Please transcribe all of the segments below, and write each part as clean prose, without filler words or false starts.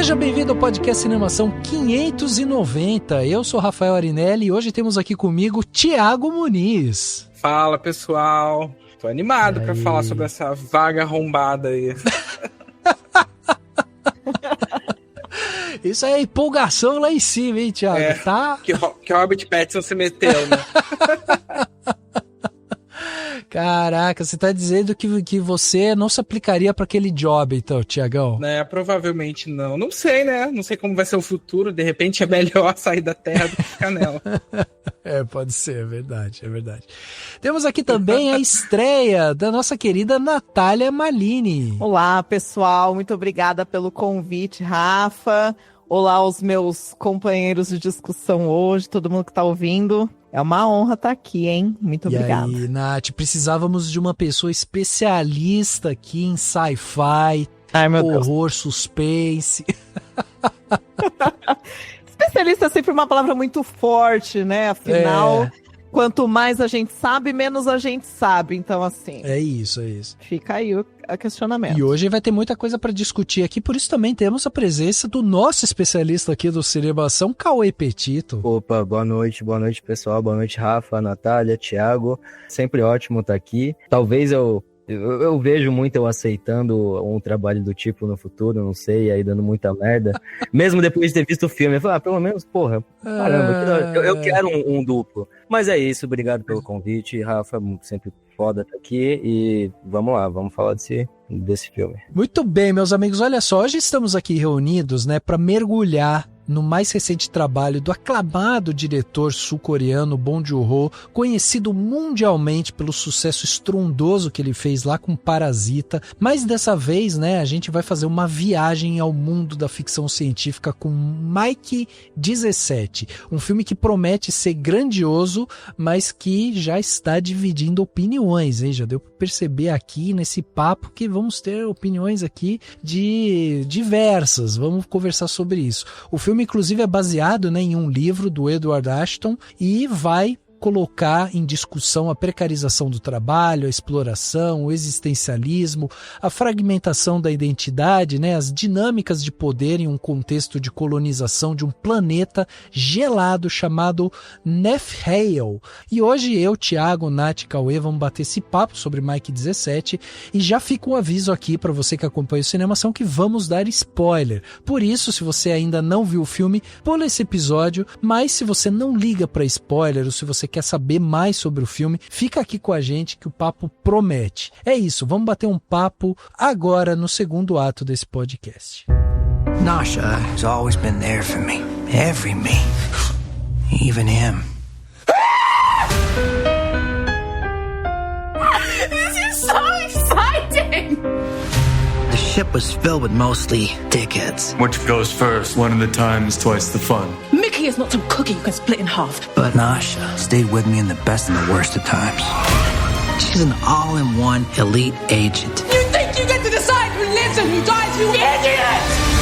Seja bem-vindo ao podcast Cinemação 590. Eu sou Rafael Arinelli e hoje temos aqui comigo Thiago Muniz. Fala, pessoal. Tô animado pra falar sobre essa vaga arrombada aí. Isso aí é empolgação lá em cima, hein, Thiago? Tá? Que Robert Pattinson se meteu, né? Caraca, você tá dizendo que você não se aplicaria pra aquele job, então, Thiagão? Provavelmente não. Não sei, né? Não sei como vai ser o futuro. De repente é melhor sair da Terra do que ficar nela. Pode ser, é verdade. Temos aqui também a estreia da nossa querida Natália Malini. Olá, pessoal. Muito obrigada pelo convite, Rafa. Olá aos meus companheiros de discussão hoje, todo mundo que tá ouvindo. É uma honra estar aqui, hein? Muito obrigada. E aí, Nath, precisávamos de uma pessoa especialista aqui em sci-fi, horror, suspense. Especialista é sempre uma palavra muito forte, né? Afinal, quanto mais a gente sabe, menos a gente sabe. Então, assim... É isso. Fica aí o questionamento. E hoje vai ter muita coisa para discutir aqui, por isso também temos a presença do nosso especialista aqui do Cinemação, Cauê Petito. Opa, boa noite pessoal, boa noite Rafa, Natália, Thiago, sempre ótimo estar aqui. Talvez eu vejo muito eu aceitando um trabalho do tipo no futuro, não sei, aí dando muita merda. Mesmo depois de ter visto o filme, eu falo, pelo menos, porra, caramba, eu quero um duplo. Mas é isso, obrigado pelo convite, Rafa, sempre foda estar aqui e vamos lá, vamos falar desse filme. Muito bem, meus amigos, olha só, hoje estamos aqui reunidos, né, para mergulhar no mais recente trabalho do aclamado diretor sul-coreano Bong Joon-ho, conhecido mundialmente pelo sucesso estrondoso que ele fez lá com Parasita, mas dessa vez, né, a gente vai fazer uma viagem ao mundo da ficção científica com Mike 17, um filme que promete ser grandioso, mas que já está dividindo opiniões, hein? Já deu para perceber aqui nesse papo que vamos ter opiniões aqui diversas, vamos conversar sobre isso. O filme inclusive é baseado, né, em um livro do Edward Ashton e vai colocar em discussão a precarização do trabalho, a exploração, o existencialismo, a fragmentação da identidade, né, as dinâmicas de poder em um contexto de colonização de um planeta gelado chamado Nephil. E hoje eu, Thiago, Nath e Cauê vamos bater esse papo sobre Mike 17 e já fica um aviso aqui para você que acompanha o Cinemação que vamos dar spoiler. Por isso, se você ainda não viu o filme, pula esse episódio, mas se você não liga para spoiler ou se você quer saber mais sobre o filme, fica aqui com a gente que o papo promete. É isso, vamos bater um papo agora no segundo ato desse podcast. Nasha has always been there for me. Every me. Even him. This is so exciting! The ship was filled with mostly dickheads. Which goes first? One at a time is twice the fun. Mickey is not some cookie you can split in half. But Nasha stayed with me in the best and the worst of times. She's an all-in-one elite agent. You think you get to decide who lives and who dies, you idiot!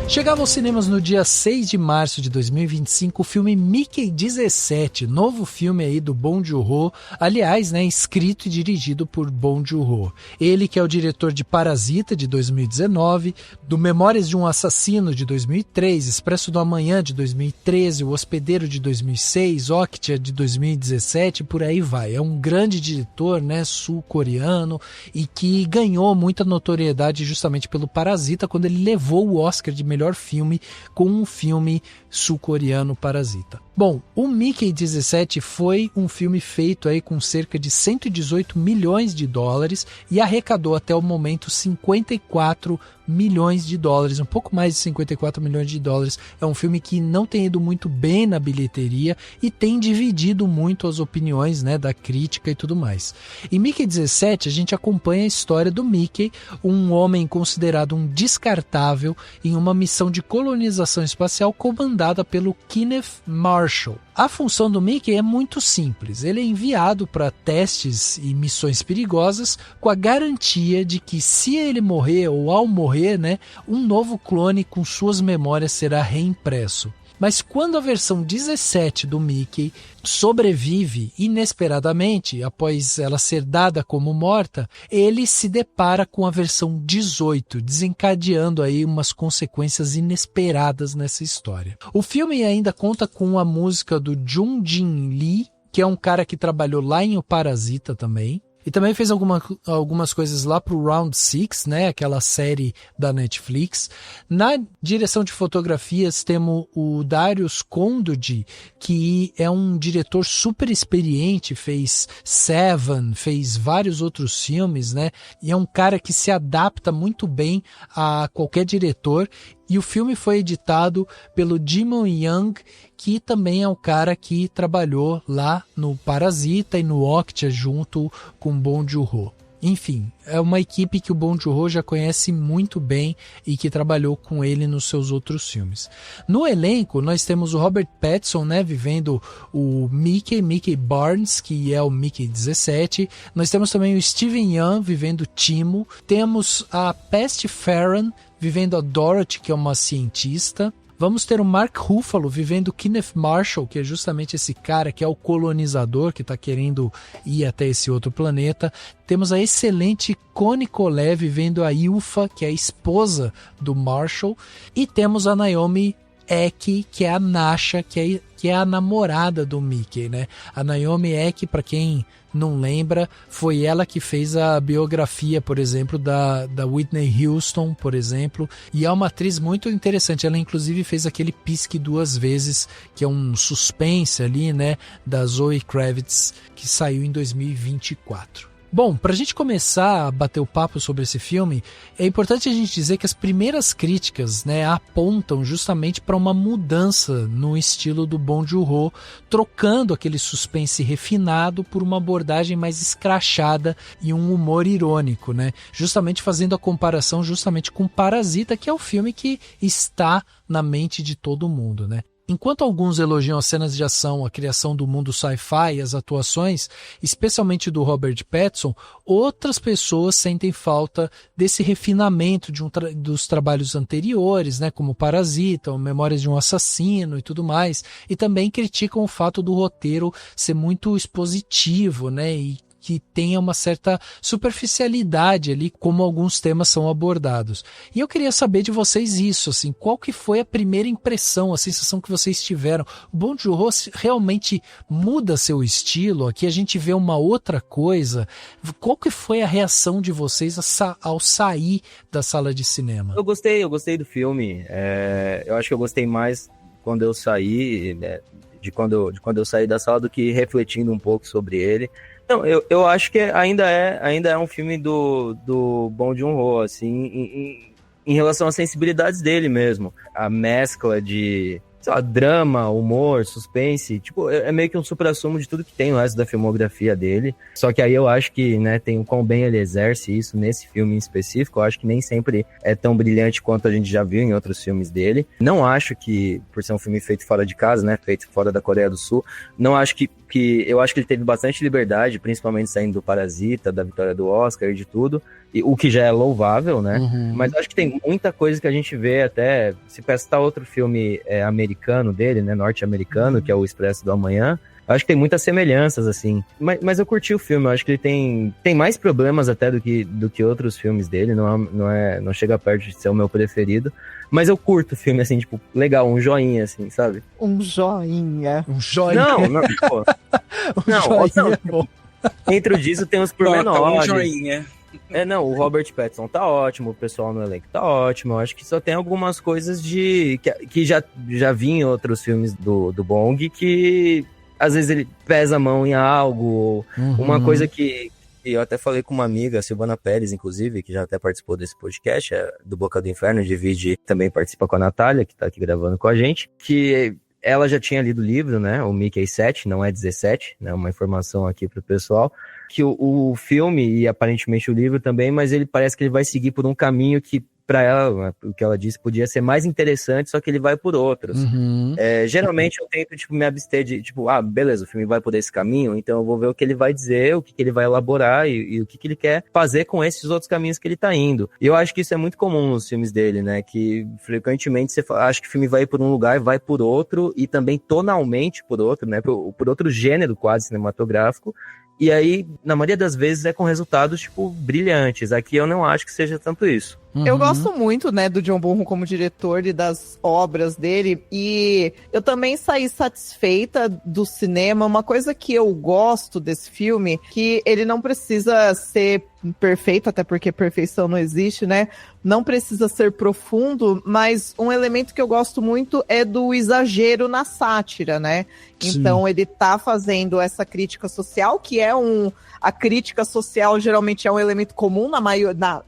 Chegava aos cinemas no dia 6 de março de 2025 o filme Mickey 17, novo filme aí do Bong Joon-ho, aliás, né, escrito e dirigido por Bong Joon-ho. Ele que é o diretor de Parasita de 2019, do Memórias de um Assassino de 2003, Expresso do Amanhã de 2013, O Hospedeiro de 2006, Okja de 2017, por aí vai. É um grande diretor, né, sul-coreano e que ganhou muita notoriedade justamente pelo Parasita quando ele levou o Oscar de melhor filme com um filme sul-coreano Parasita. Bom, o Mickey 17 foi um filme feito aí com cerca de 118 milhões de dólares e arrecadou até o momento 54 milhões de dólares, um pouco mais de 54 milhões de dólares. É um filme que não tem ido muito bem na bilheteria e tem dividido muito as opiniões, né, da crítica e tudo mais. Em Mickey 17 a gente acompanha a história do Mickey, um homem considerado um descartável em uma missão de colonização espacial comandada pelo Kenneth Marshall. A função do Mickey é muito simples, ele é enviado para testes e missões perigosas com a garantia de que se ele morrer ou ao morrer, né, um novo clone com suas memórias será reimpresso. Mas quando a versão 17 do Mickey sobrevive inesperadamente, após ela ser dada como morta, ele se depara com a versão 18, desencadeando aí umas consequências inesperadas nessa história. O filme ainda conta com a música do Jung Jin Lee, que é um cara que trabalhou lá em O Parasita também. E também fez algumas coisas lá pro Round 6, né? Aquela série da Netflix. Na direção de fotografias temos o Darius Khondji, que é um diretor super experiente, fez Seven, fez vários outros filmes, né? E é um cara que se adapta muito bem a qualquer diretor. E o filme foi editado pelo Jimon Young, que também é o cara que trabalhou lá no Parasita e no Okja junto com Bong Joon-ho. Enfim, é uma equipe que o Bong Joon-ho já conhece muito bem e que trabalhou com ele nos seus outros filmes. No elenco, nós temos o Robert Pattinson, né, vivendo o Mickey Barnes, que é o Mickey 17. Nós temos também o Steven Yeun, vivendo Timo. Temos a Patsy Farron, vivendo a Dorothy, que é uma cientista. Vamos ter o Mark Ruffalo vivendo Kenneth Marshall, que é justamente esse cara que é o colonizador, que está querendo ir até esse outro planeta. Temos a excelente Connie Collette vivendo a Ilfa, que é a esposa do Marshall. E temos a Naomi Ekki, que é a Nasha, que é a namorada do Mickey, né? A Naomi Ekki, para quem não lembra, foi ela que fez a biografia, por exemplo, da Whitney Houston, por exemplo, e é uma atriz muito interessante. Ela inclusive fez aquele Pisque Duas Vezes, que é um suspense ali, né, da Zoe Kravitz, que saiu em 2024. Bom, para a gente começar a bater o papo sobre esse filme, é importante a gente dizer que as primeiras críticas, né, apontam justamente para uma mudança no estilo do Bong Joon-ho, trocando aquele suspense refinado por uma abordagem mais escrachada e um humor irônico, né? Justamente fazendo a comparação justamente com Parasita, que é o filme que está na mente de todo mundo, né? Enquanto alguns elogiam as cenas de ação, a criação do mundo sci-fi e as atuações, especialmente do Robert Pattinson, outras pessoas sentem falta desse refinamento dos trabalhos anteriores, né, como Parasita, Memórias de um Assassino e tudo mais, e também criticam o fato do roteiro ser muito expositivo, né, e que tenha uma certa superficialidade ali, como alguns temas são abordados. E eu queria saber de vocês isso, assim, qual que foi a primeira impressão, a sensação que vocês tiveram? O Bong Joon-ho realmente muda seu estilo? Aqui a gente vê uma outra coisa. Qual que foi a reação de vocês ao sair da sala de cinema? Eu gostei do filme. Eu acho que eu gostei mais quando eu saí, né, de quando eu saí da sala, do que refletindo um pouco sobre ele. Não, eu acho que ainda é um filme do Bong Joon-ho, assim, em relação às sensibilidades dele mesmo. A mescla de, sei lá, drama, humor, suspense, tipo, é meio que um suprassumo de tudo que tem no resto da filmografia dele. Só que aí eu acho que, né, tem o quão bem ele exerce isso nesse filme em específico. Eu acho que nem sempre é tão brilhante quanto a gente já viu em outros filmes dele. Não acho que, por ser um filme feito fora de casa, né, feito fora da Coreia do Sul, não acho que eu acho que ele teve bastante liberdade, principalmente saindo do Parasita, da vitória do Oscar e de tudo, o que já é louvável, né? Uhum. Mas acho que tem muita coisa que a gente vê, até se prestar outro filme americano dele, né, norte-americano, que é o Expresso do Amanhã. Acho que tem muitas semelhanças, assim. Mas eu curti o filme, eu acho que ele tem mais problemas até do que outros filmes dele, não chega perto de ser o meu preferido. Mas eu curto o filme, assim, tipo, legal, um joinha, assim, sabe? Um joinha. Um joinha. Não, pô. Joinha é bom. Dentro disso tem os pormenores. Um joinha. O Robert Pattinson tá ótimo, o pessoal no elenco tá ótimo. Eu acho que só tem algumas coisas que já vi em outros filmes do Bong, que às vezes ele pesa a mão em algo. Uma coisa que eu até falei com uma amiga, a Silvana Pérez, inclusive, que já até participou desse podcast, do Boca do Inferno, divide, também participa com a Natália, que tá aqui gravando com a gente, que ela já tinha lido o livro, né, o Mickey 7, não é 17, né, uma informação aqui pro pessoal, que o filme, e aparentemente o livro também, mas ele parece que ele vai seguir por um caminho que pra ela, o que ela disse, podia ser mais interessante, só que ele vai por outros. Geralmente eu tento, tipo, me abster de, tipo, beleza, o filme vai por esse caminho, então eu vou ver o que ele vai dizer, o que ele vai elaborar e o que ele quer fazer com esses outros caminhos que ele tá indo. E eu acho que isso é muito comum nos filmes dele, né, que frequentemente você acha que o filme vai por um lugar, vai por outro, e também tonalmente por outro, né, por outro gênero quase cinematográfico. E aí, na maioria das vezes, é com resultados, tipo, brilhantes. Aqui eu não acho que seja tanto isso. Eu gosto muito, né, do John Bonham como diretor e das obras dele, e eu também saí satisfeita do cinema. Uma coisa que eu gosto desse filme, que ele não precisa ser perfeito, até porque perfeição não existe, né, não precisa ser profundo, mas um elemento que eu gosto muito é do exagero na sátira, né? Sim. Então ele tá fazendo essa crítica social, que é a crítica social geralmente é um elemento comum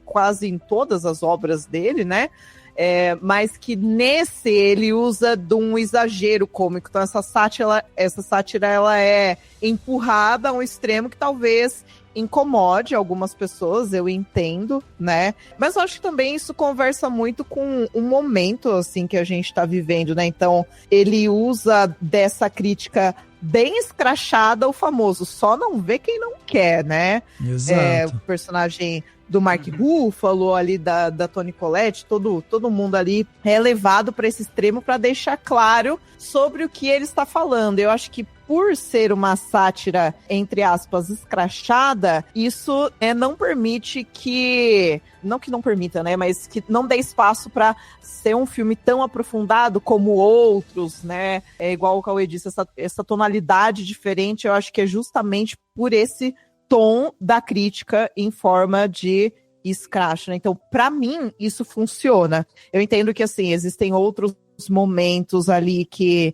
quase em todas as obras dele, né? Mas que nesse ele usa de um exagero cômico. Então essa sátira ela é empurrada a um extremo que talvez incomode algumas pessoas, eu entendo, né? Mas eu acho que também isso conversa muito com um momento, assim, que a gente tá vivendo, né? Então, ele usa dessa crítica bem escrachada, o famoso só não vê quem não quer, né? Exato. O personagem do Mark Ruffalo, ali da Toni Collette, todo mundo ali é levado para esse extremo para deixar claro sobre o que ele está falando. Eu acho que por ser uma sátira, entre aspas, escrachada, isso não permite que... Não que não permita, né? Mas que não dê espaço para ser um filme tão aprofundado como outros, né? É igual o Cauê disse, essa tonalidade diferente, eu acho que é justamente por esse tom da crítica em forma de escracho, né? Então, para mim, isso funciona. Eu entendo que, assim, existem outros momentos ali que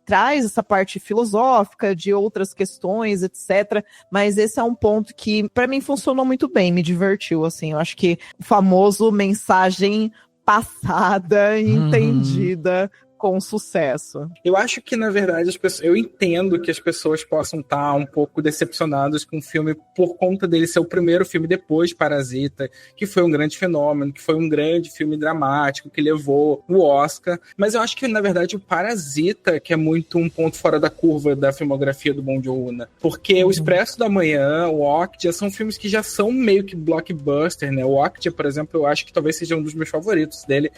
traz essa parte filosófica de outras questões, etc. Mas esse é um ponto que, para mim, funcionou muito bem, me divertiu, assim. Eu acho que o famoso mensagem passada e entendida com sucesso. Eu acho que, na verdade, eu entendo que as pessoas possam estar um pouco decepcionadas com o filme por conta dele ser o primeiro filme depois de Parasita, que foi um grande fenômeno, que foi um grande filme dramático, que levou o Oscar. Mas eu acho que, na verdade, o Parasita, que é muito um ponto fora da curva da filmografia do Bong Joon-ho, porque o Expresso da Manhã, o Okja, são filmes que já são meio que blockbuster, né? O Okja, por exemplo, eu acho que talvez seja um dos meus favoritos dele.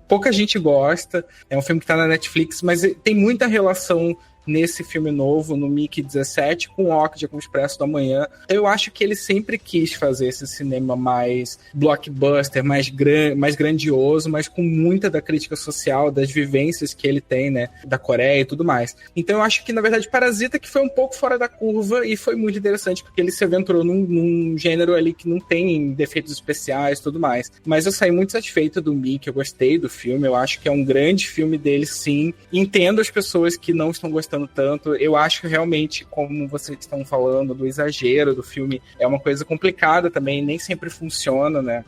Pouca gente gosta, é um filme que tá na Netflix, mas tem muita relação nesse filme novo, no Mickey 17, com o Okja, com o Expresso da Manhã. Eu acho que ele sempre quis fazer esse cinema mais blockbuster, mais grandioso, mas com muita da crítica social, das vivências que ele tem, né, da Coreia e tudo mais. Então eu acho que, na verdade, Parasita que foi um pouco fora da curva e foi muito interessante, porque ele se aventurou num gênero ali que não tem defeitos especiais e tudo mais. Mas eu saí muito satisfeito do Mickey, eu gostei do filme, eu acho que é um grande filme dele, sim. Entendo as pessoas que não estão gostando tanto. Eu acho que realmente, como vocês estão falando, do exagero do filme, é uma coisa complicada também, nem sempre funciona, né?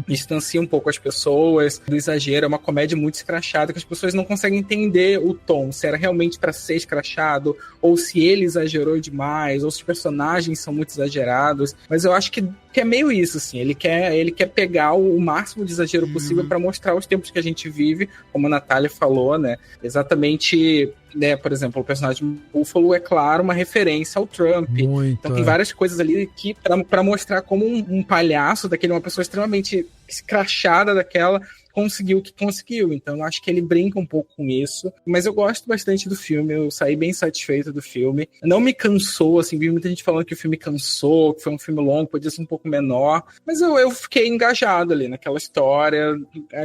Distancia um pouco as pessoas do exagero, é uma comédia muito escrachada, que as pessoas não conseguem entender o tom, se era realmente para ser escrachado, ou se ele exagerou demais, ou se os personagens são muito exagerados, mas eu acho que é meio isso, assim, ele quer pegar o máximo de exagero possível para mostrar os tempos que a gente vive, como a Natália falou, né? Exatamente, né, por exemplo, o personagem Buffalo é, claro, uma referência ao Trump. Então tem várias coisas ali que para mostrar como um palhaço daquele, uma pessoa extremamente escrachada daquela, conseguiu o que conseguiu. Então eu acho que ele brinca um pouco com isso, mas eu gosto bastante do filme, eu saí bem satisfeito do filme. Não me cansou, assim, vi muita gente falando que o filme cansou, que foi um filme longo, podia ser um pouco menor, mas eu fiquei engajado ali naquela história,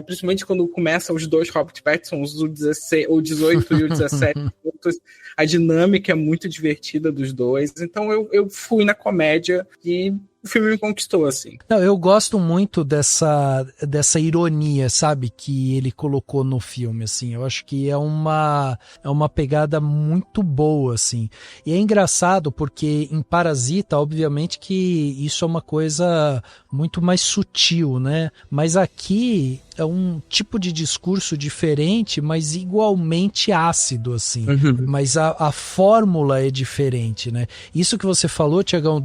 principalmente quando começam os dois Robert Pattinson, o 18 e o 17 minutos, a dinâmica é muito divertida dos dois, então eu fui na comédia e o filme me conquistou, assim. Não, eu gosto muito dessa ironia, sabe, que ele colocou no filme, assim. Eu acho que é uma pegada muito boa, assim. E é engraçado porque em Parasita, obviamente que isso é uma coisa muito mais sutil, né? Mas aqui tipo de discurso diferente, mas igualmente ácido, assim. Mas a fórmula é diferente, né? Isso que você falou, Tiagão,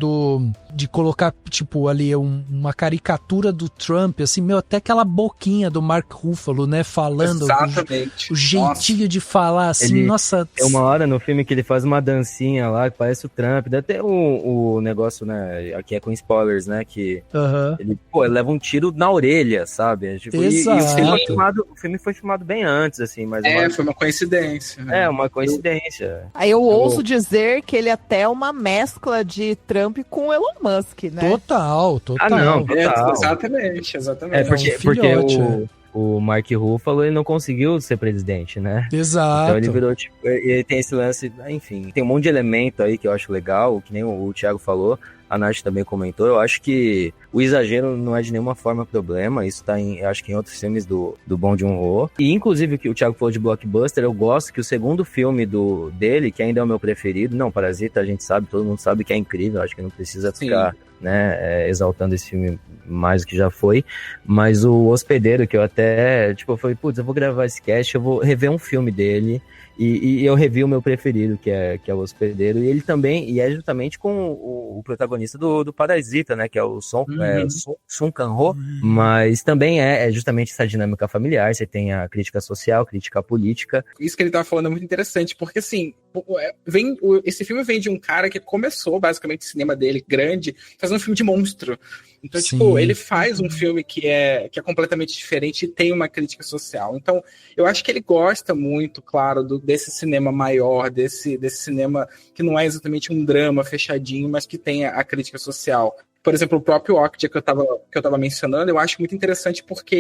de colocar, tipo, ali uma caricatura do Trump, assim, até aquela boquinha do Mark Ruffalo, né? Falando. Exatamente. O jeitinho de falar, assim, nossa... Tem uma hora no filme que ele faz uma dancinha lá, que parece o Trump. Dá até o negócio, né? Aqui é com spoilers, né? Que ele leva um tiro na orelha, sabe? Tipo, exato. O filme foi filmado bem antes, assim. Mas foi uma coincidência. Uma coincidência. Aí eu ouso dizer que ele até é uma mescla de Trump com Elon Musk, né? Total. Ah, não, total. Exatamente. Porque o Mark Ruffalo, ele não conseguiu ser presidente, né? Exato. Então ele virou, tipo, ele tem esse lance, enfim, tem um monte de elemento aí que eu acho legal, que nem o Thiago falou, a Nath também comentou. Eu acho que o exagero não é de nenhuma forma problema. Isso tá acho que em outros filmes do Bong Joon-ho. E inclusive o que o Thiago falou de blockbuster, eu gosto que o segundo filme dele, que ainda é o meu preferido, não, Parasita, a gente sabe, todo mundo sabe que é incrível, acho que não precisa ficar, né, exaltando esse filme mais do que já foi, mas o Hospedeiro, que eu até, tipo, eu falei, putz, eu vou gravar esse cast, eu vou rever um filme dele, e eu revi o meu preferido, que é o Hospedeiro, e ele também, e é justamente com o protagonista do Parasita, né, que é o Song Kang-ho, mas também é justamente essa dinâmica familiar, você tem a crítica social, crítica política. Isso que ele tava falando é muito interessante, porque assim, esse filme vem de um cara que começou basicamente o cinema dele grande, fazendo um filme de monstro. Então, tipo, ele faz um filme que é completamente diferente e tem uma crítica social. Então, eu acho que ele gosta muito, claro, desse cinema maior, desse cinema que não é exatamente um drama fechadinho, mas que tem a crítica social. Por exemplo, o próprio Okja que eu tava mencionando, eu acho muito interessante porque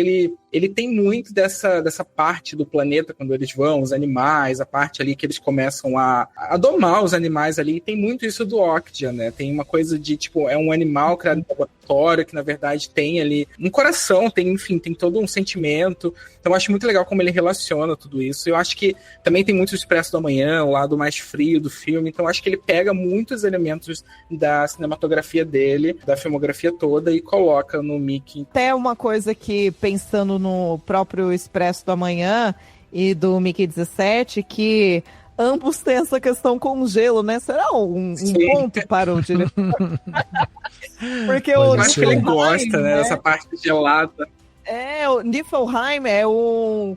ele tem muito dessa parte do planeta, quando eles vão, os animais, a parte ali que eles começam a domar os animais ali, e tem muito isso do Okja, né? Tem uma coisa de, tipo, é um animal criado em laboratório, que na verdade tem ali um coração, tem todo um sentimento. Então eu acho muito legal como ele relaciona tudo isso. Eu acho que também tem muito o Expresso da Manhã, o lado mais frio do filme, então eu acho que ele pega muitos elementos da cinematografia dele, da filmografia toda, e coloca no Mickey. Até uma coisa que, pensando no próprio Expresso da Manhã e do Mickey 17, que ambos têm essa questão com o gelo, né? Será um ponto para o diretor? Porque eu acho que ele gosta, né, dessa parte gelada. O Niflheim é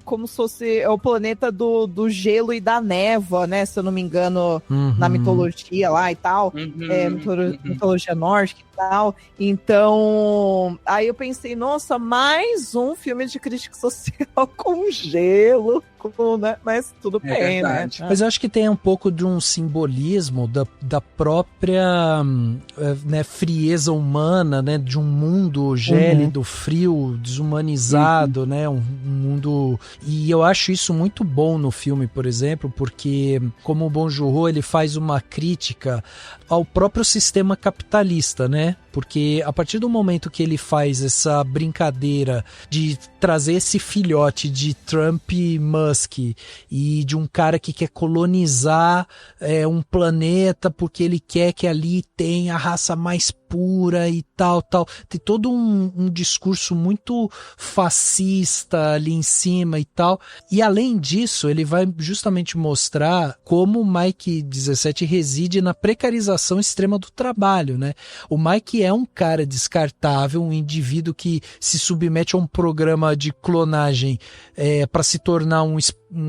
como se fosse o planeta do gelo e da névoa, né? Se eu não me engano, na mitologia lá e tal. Mitologia nórdica e tal. Então, aí eu pensei, nossa, mais um filme de crítica social com gelo, né? Mas tudo bem, né? Mas eu acho que tem um pouco de um simbolismo da própria né, frieza humana, né? De um mundo gélido, frio, desumanizado, né? Um mundo... E eu acho isso muito bom no filme, por exemplo, porque como o Bong Joon-ho, ele faz uma crítica ao próprio sistema capitalista, né? Porque a partir do momento que ele faz essa brincadeira de trazer esse filhote de Trump e Musk e de um cara que quer colonizar um planeta porque ele quer que ali tenha a raça mais pura e tal. Tem todo um discurso muito fascista ali em cima e tal. E além disso, ele vai justamente mostrar como o Mike 17 reside na precarização extrema do trabalho, né? O Mike é um cara descartável, um indivíduo que se submete a um programa de clonagem para se tornar um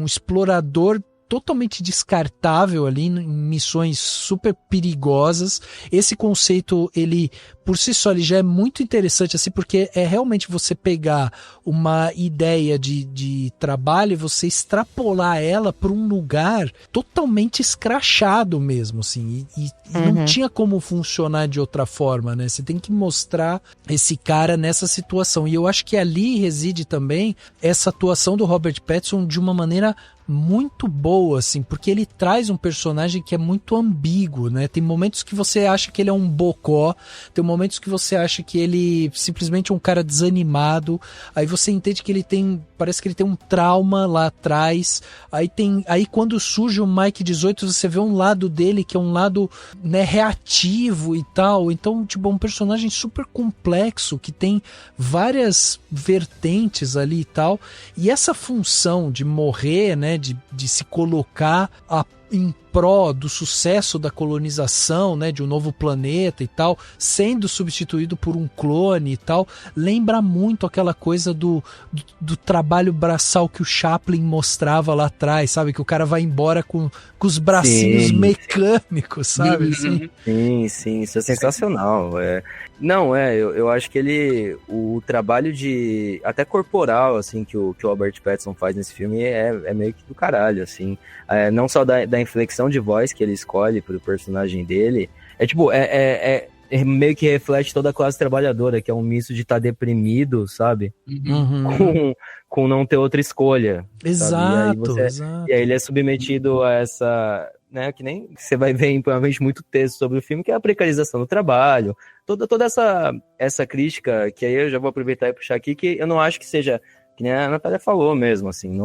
explorador totalmente descartável ali em missões super perigosas. Esse conceito, ele por si só, ele já é muito interessante assim, porque é realmente você pegar uma ideia de trabalho e você extrapolar ela para um lugar totalmente escrachado mesmo, assim, e não tinha como funcionar de outra forma, né? Você tem que mostrar esse cara nessa situação, e eu acho que ali reside também essa atuação do Robert Pattinson de uma maneira muito boa, assim, porque ele traz um personagem que é muito ambíguo, né? Tem momentos que você acha que ele é um bocó, tem momentos que você acha que ele simplesmente é um cara desanimado, aí você entende que ele tem, parece que ele tem um trauma lá atrás, aí quando surge o Mike 18, você vê um lado dele que é um lado, né, reativo e tal, então, tipo, é um personagem super complexo, que tem várias vertentes ali e tal, e essa função de morrer, né, de se colocar em pró do sucesso da colonização, né, de um novo planeta e tal, sendo substituído por um clone e tal, lembra muito aquela coisa do trabalho braçal que o Chaplin mostrava lá atrás, sabe? Que o cara vai embora com os bracinhos mecânicos, sabe? Sim, isso é sensacional. Eu acho que o trabalho de, até corporal, assim, que o Robert Pattinson faz nesse filme é meio que do caralho, assim. Não só da inflexão de voz que ele escolhe pro personagem dele, meio que reflete toda a classe trabalhadora, que é um misto de estar deprimido, sabe? Com não ter outra escolha. Exato, e aí ele é submetido a essa, né, que nem você vai ver em provavelmente muito texto sobre o filme, que é a precarização do trabalho, toda essa crítica, que aí eu já vou aproveitar e puxar aqui, que eu não acho que seja, que nem a Natália falou mesmo, assim,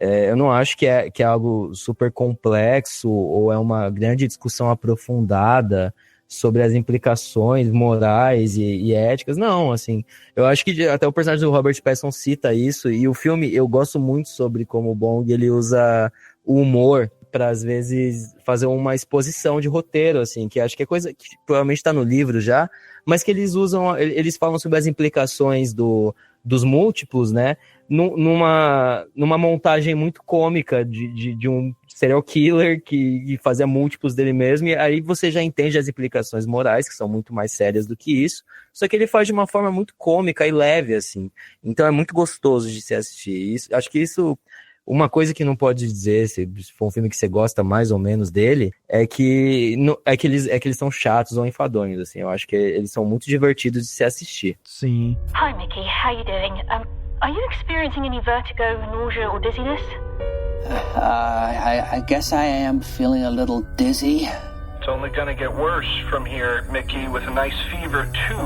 eu não acho que é algo super complexo ou é uma grande discussão aprofundada sobre as implicações morais e éticas. Não, assim, eu acho que até o personagem do Robert Pattinson cita isso, e o filme, eu gosto muito sobre como o Bong, ele usa o humor para, às vezes, fazer uma exposição de roteiro, assim, que acho que é coisa que provavelmente está no livro já, mas que eles falam sobre as implicações dos múltiplos, né, numa montagem muito cômica de um serial killer que fazia múltiplos dele mesmo, e aí você já entende as implicações morais, que são muito mais sérias do que isso, só que ele faz de uma forma muito cômica e leve, assim, então é muito gostoso de se assistir. Acho que isso, uma coisa que não pode dizer, se for um filme que você gosta mais ou menos dele, é que eles são chatos ou enfadonhos, assim, eu acho que eles são muito divertidos de se assistir. Sim. Hi, Mickey. How you doing? Are you experiencing any vertigo, nausea or dizziness? I guess I am feeling a little dizzy. It's only gonna get worse from here, Mickey, with a nice fever, too.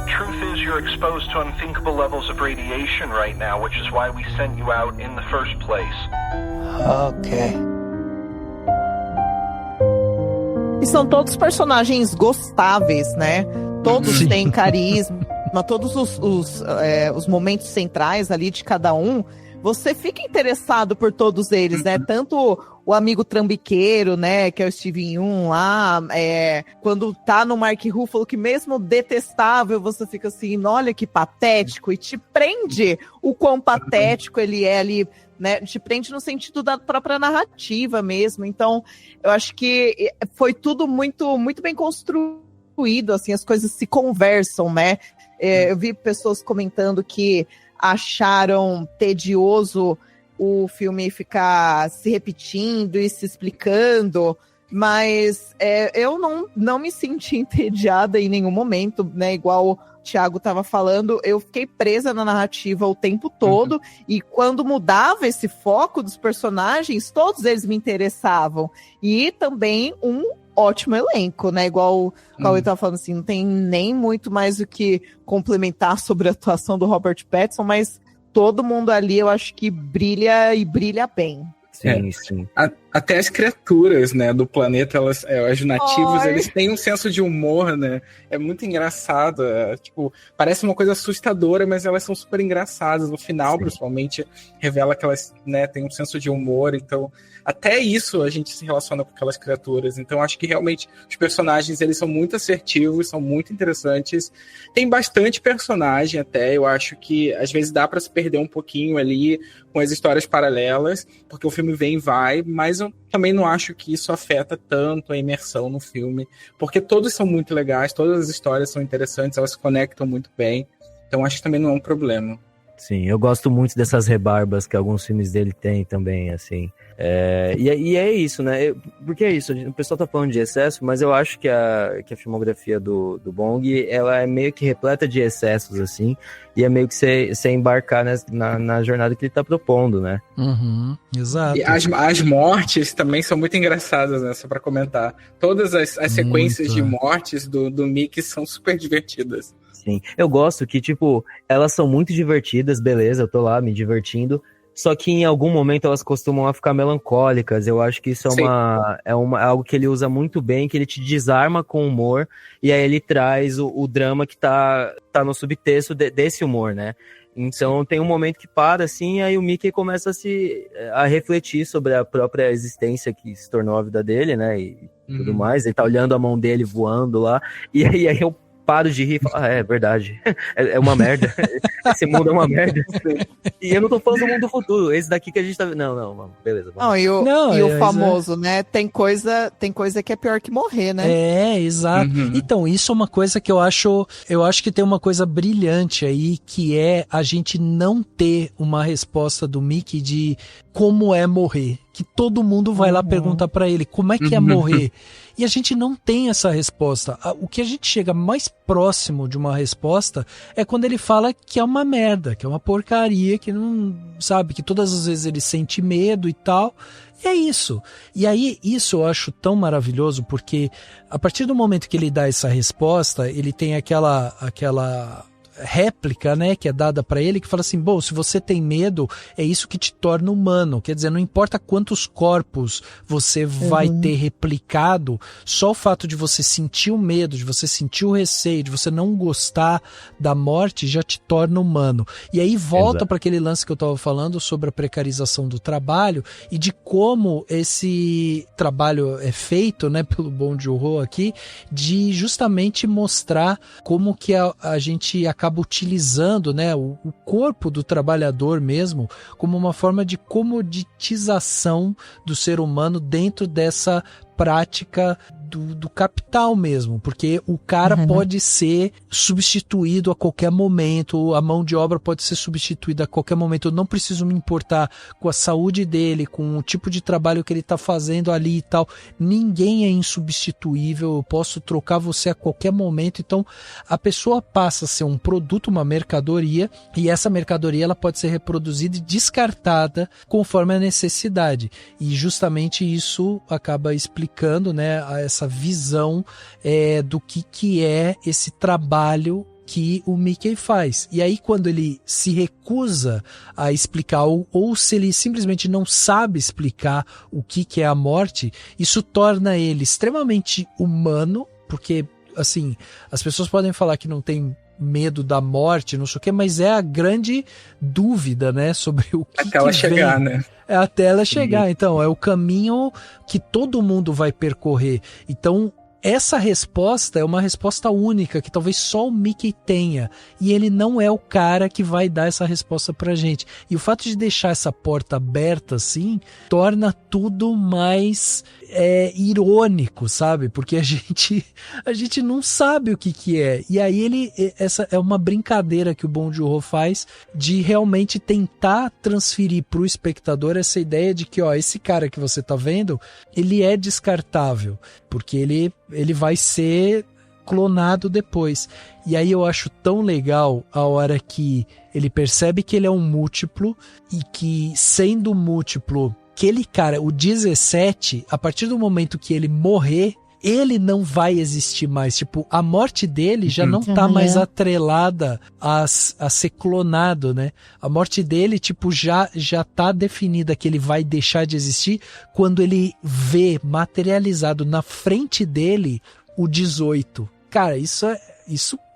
Truth is, you're exposed to unthinkable levels of radiation right now, which is why we sent you out in the first place. Okay. E são todos personagens gostáveis, né? Todos têm carisma, todos os momentos centrais ali de cada um, você fica interessado por todos eles, né? Tanto o amigo trambiqueiro, né, que é o Steven Yeun lá, quando tá no Mark Ruffalo, que mesmo detestável, você fica assim, olha que patético, e te prende o quão patético ele é ali, né? Te prende no sentido da própria narrativa mesmo. Então, eu acho que foi tudo muito, muito bem construído, assim, as coisas se conversam, né? Eu vi pessoas comentando que acharam tedioso o filme ficar se repetindo e se explicando, mas eu não me senti entediada em nenhum momento, né? Igual o Thiago estava falando, eu fiquei presa na narrativa o tempo todo, e quando mudava esse foco dos personagens, todos eles me interessavam. E também um ótimo elenco, né? Igual o Cauê tava falando assim, não tem nem muito mais o que complementar sobre a atuação do Robert Pattinson, mas todo mundo ali eu acho que brilha e brilha bem. Sim. Até as criaturas, né, do planeta, os nativos, eles têm um senso de humor, né? É muito engraçado. Tipo, parece uma coisa assustadora, mas elas são super engraçadas. No final, principalmente, revela que elas, né, têm um senso de humor. Então, até isso a gente se relaciona com aquelas criaturas. Então, acho que realmente os personagens, eles são muito assertivos, são muito interessantes. Tem bastante personagem até. Eu acho que às vezes dá para se perder um pouquinho ali com as histórias paralelas, porque o filme vem e vai, mas eu também não acho que isso afeta tanto a imersão no filme, porque todos são muito legais, todas as histórias são interessantes, elas se conectam muito bem, então acho que também não é um problema. Sim, eu gosto muito dessas rebarbas que alguns filmes dele têm também, assim. E é isso, né? Porque é isso, o pessoal tá falando de excesso, mas eu acho que a filmografia do Bong, ela é meio que repleta de excessos, assim, e é meio que você embarcar na jornada que ele tá propondo, né? Uhum, exato. E as mortes também são muito engraçadas, né? Só pra comentar. Todas as sequências de mortes do Mickey são super divertidas. Sim, eu gosto que, tipo, elas são muito divertidas, beleza, eu tô lá me divertindo, só que em algum momento elas costumam ficar melancólicas. Eu acho que isso é algo que ele usa muito bem, que ele te desarma com humor, e aí ele traz o drama que tá no subtexto desse humor, né? Então tem um momento que para, assim, e aí o Mickey começa a refletir sobre a própria existência que se tornou a vida dele, né? E tudo mais. Ele tá olhando a mão dele voando lá, e aí eu paro de rir e falo, é verdade, é uma merda, esse mundo é uma merda. E eu não tô falando do mundo do futuro, esse daqui que a gente tá vendo. Não, beleza. Vamos. O famoso, né? Tem coisa que é pior que morrer, né? Exato. Então, isso é uma coisa que eu acho que tem uma coisa brilhante aí, que é a gente não ter uma resposta do Mickey de como é morrer. Que todo mundo vai lá perguntar pra ele como é que é morrer. E a gente não tem essa resposta. O que a gente chega mais próximo de uma resposta é quando ele fala que é uma merda, que é uma porcaria, que não sabe, que todas as vezes ele sente medo e tal. E é isso. E aí, isso eu acho tão maravilhoso, porque a partir do momento que ele dá essa resposta, ele tem aquela réplica, né, que é dada pra ele, que fala assim, bom, se você tem medo, é isso que te torna humano, quer dizer, não importa quantos corpos você vai ter replicado, só o fato de você sentir o medo, de você sentir o receio, de você não gostar da morte, já te torna humano. E aí volta para aquele lance que eu tava falando sobre a precarização do trabalho e de como esse trabalho é feito, né, pelo Bong Joon-ho aqui, de justamente mostrar como que a gente acaba utilizando, né, o corpo do trabalhador mesmo como uma forma de comoditização do ser humano dentro dessa prática do capital mesmo, porque o cara pode ser substituído a qualquer momento, a mão de obra pode ser substituída a qualquer momento, eu não preciso me importar com a saúde dele, com o tipo de trabalho que ele está fazendo ali e tal, ninguém é insubstituível, eu posso trocar você a qualquer momento, então a pessoa passa a ser um produto, uma mercadoria, e essa mercadoria ela pode ser reproduzida e descartada conforme a necessidade, e justamente isso acaba explicando, né, essa visão do que é esse trabalho que o Mickey faz. E aí quando ele se recusa a explicar ou se ele simplesmente não sabe explicar o que é a morte, isso torna ele extremamente humano, porque assim, as pessoas podem falar que não tem medo da morte, não sei o que, mas é a grande dúvida, né, sobre o que até ela chegar, né? Até ela chegar, então, é o caminho que todo mundo vai percorrer. Então, essa resposta é uma resposta única, que talvez só o Mickey tenha, e ele não é o cara que vai dar essa resposta pra gente. E o fato de deixar essa porta aberta assim, torna tudo mais irônico, sabe? Porque a gente não sabe o que é. E aí essa é uma brincadeira que o Bong Joon-ho faz de realmente tentar transferir pro espectador essa ideia de que, ó, esse cara que você tá vendo, ele é descartável, porque ele vai ser clonado depois. E aí eu acho tão legal a hora que ele percebe que ele é um múltiplo e que, sendo múltiplo, aquele cara, o 17, a partir do momento que ele morrer, ele não vai existir mais. Tipo, a morte dele já não tá mais atrelada a ser clonado, né? A morte dele, tipo, já tá definida que ele vai deixar de existir quando ele vê materializado na frente dele o 18. Cara, isso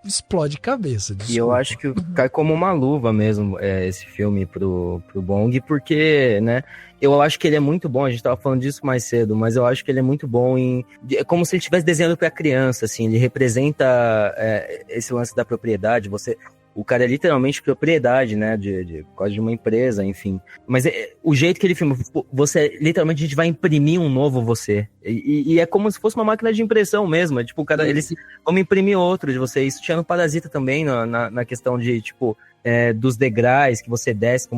explode cabeça. Desculpa. E eu acho que cai como uma luva mesmo esse filme pro Bong, porque, né, eu acho que ele é muito bom, a gente tava falando disso mais cedo, mas eu acho que ele é muito bom é como se ele estivesse desenhando pra criança, assim, ele representa esse lance da propriedade, o cara é literalmente propriedade, né, quase de uma empresa, enfim. Mas o jeito que ele filma, literalmente a gente vai imprimir um novo você. E é como se fosse uma máquina de impressão mesmo. É tipo, vamos imprimir outro de você. Isso tinha no Parasita também, na questão de, tipo, dos degraus que você desce para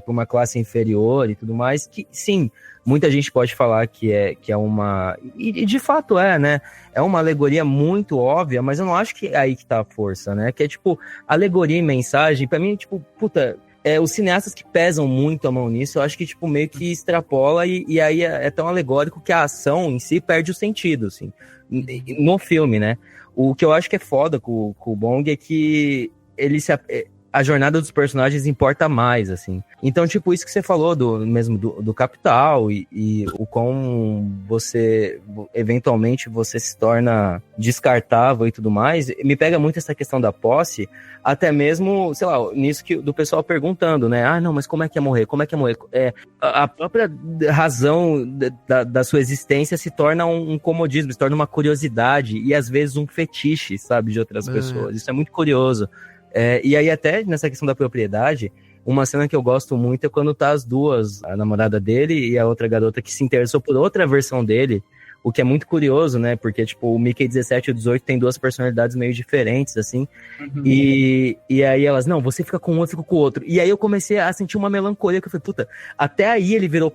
uma classe inferior e tudo mais, que sim, muita gente pode falar que é uma... E de fato né? É uma alegoria muito óbvia, mas eu não acho que é aí que tá a força, né? Que é tipo, alegoria e mensagem, pra mim, tipo, puta... os cineastas que pesam muito a mão nisso, eu acho que tipo, meio que extrapola e aí é tão alegórico que a ação em si perde o sentido, assim, no filme, né? O que eu acho que é foda com o Bong é que a jornada dos personagens importa mais, assim. Então, tipo, isso que você falou do Capital e o quão eventualmente você se torna descartável e tudo mais, me pega muito essa questão da posse, até mesmo, sei lá, nisso do pessoal perguntando, né? Ah, não, mas como é que é morrer? Como é que é morrer? A própria razão da sua existência se torna um comodismo, se torna uma curiosidade e às vezes um fetiche, sabe, de outras pessoas. Isso é muito curioso. E aí até nessa questão da propriedade, uma cena que eu gosto muito é quando tá as duas, a namorada dele e a outra garota que se interessou por outra versão dele, o que é muito curioso, né, porque tipo, o Mickey 17 e o 18 tem duas personalidades meio diferentes, assim, e aí elas, não, você fica com um, eu fico com o outro, e aí eu comecei a sentir uma melancolia, que eu falei, puta, até aí ele virou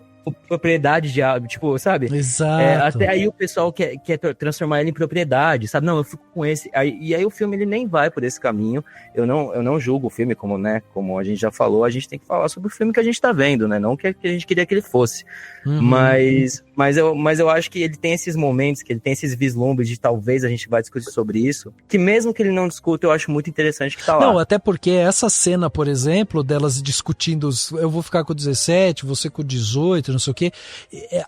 propriedade de algo, tipo, sabe? Exato. Até aí o pessoal quer transformar ele em propriedade, sabe? Não, eu fico com esse. E aí o filme ele nem vai por esse caminho. Eu não julgo o filme, como a gente já falou, a gente tem que falar sobre o filme que a gente tá vendo, né? Não o que a gente queria que ele fosse. Mas eu acho que ele tem esses momentos, que ele tem esses vislumbres de talvez a gente vai discutir sobre isso, que mesmo que ele não discuta, eu acho muito interessante que tá lá. Não, até porque essa cena, por exemplo, delas discutindo, eu vou ficar com o 17, você com o 18, não sei o quê,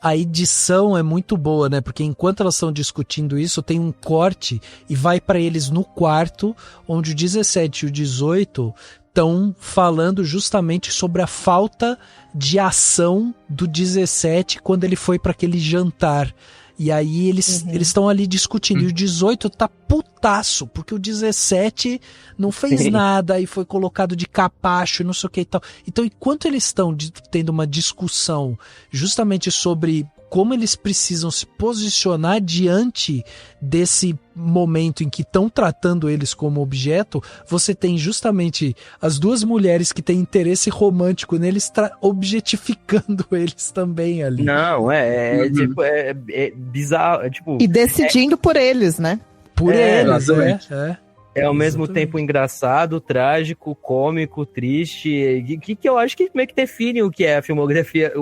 a edição é muito boa, né? Porque enquanto elas estão discutindo isso, tem um corte e vai para eles no quarto, onde o 17 e o 18 estão falando justamente sobre a falta de ação do 17 quando ele foi para aquele jantar. E aí eles estão ali discutindo. E o 18 tá putaço, porque o 17 não fez nada e foi colocado de capacho e não sei o que e tal. Então, enquanto eles estão tendo uma discussão justamente sobre como eles precisam se posicionar diante desse momento em que estão tratando eles como objeto, você tem justamente as duas mulheres que têm interesse romântico neles objetificando eles também ali. Não, tipo, é bizarro, tipo... E decidindo por eles, né? Por eles, É ao mesmo tempo engraçado, trágico, cômico, triste, que eu acho que meio que define o que é a filmografia,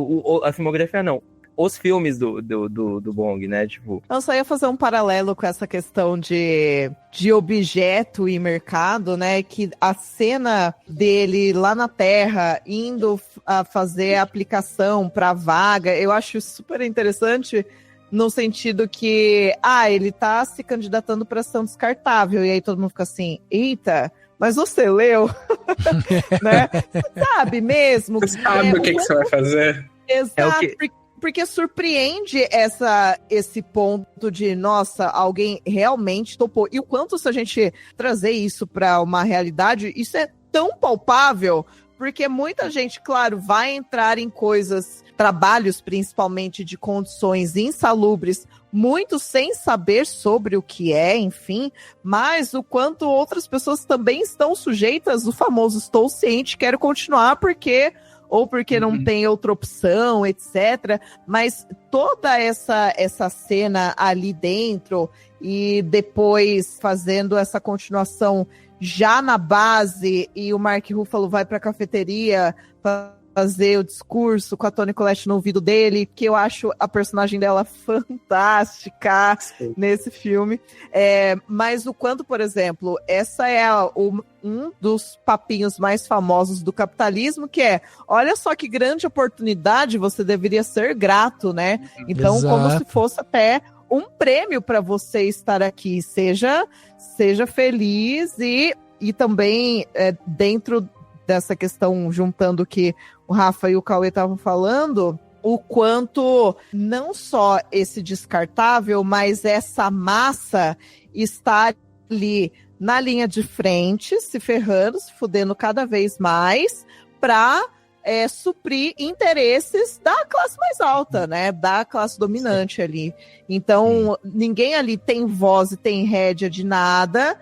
a filmografia não, os filmes do Bong, né, tipo... Eu só ia fazer um paralelo com essa questão de objeto e mercado, né, que a cena dele lá na Terra, indo a fazer a aplicação pra vaga, eu acho super interessante no sentido que, ele tá se candidatando pra ação descartável, e aí todo mundo fica assim, eita... Mas você leu, né? Você sabe mesmo. Você sabe o que você vai fazer. Exato, porque surpreende esse ponto de, nossa, alguém realmente topou. E o quanto, se a gente trazer isso para uma realidade, isso é tão palpável, porque muita gente, claro, vai entrar em trabalhos principalmente de condições insalubres, muito sem saber sobre o que é, enfim, mas o quanto outras pessoas também estão sujeitas, o famoso estou ciente, quero continuar porque não tem outra opção, etc. Mas toda essa cena ali dentro e depois fazendo essa continuação já na base e o Mark Ruffalo vai para a cafeteria fazer o discurso com a Toni Collette no ouvido dele, que eu acho a personagem dela fantástica nesse filme. Mas o quanto, por exemplo, essa é um dos papinhos mais famosos do capitalismo, que é, olha só que grande oportunidade, você deveria ser grato, né? Então, como se fosse até um prêmio para você estar aqui. Seja feliz e também dentro dessa questão, juntando o que o Rafa e o Cauê estavam falando, o quanto não só esse descartável, mas essa massa está ali na linha de frente, se ferrando, se fudendo cada vez mais, para suprir interesses da classe mais alta, né? Da classe dominante ali. Então, ninguém ali tem voz e tem rédea de nada.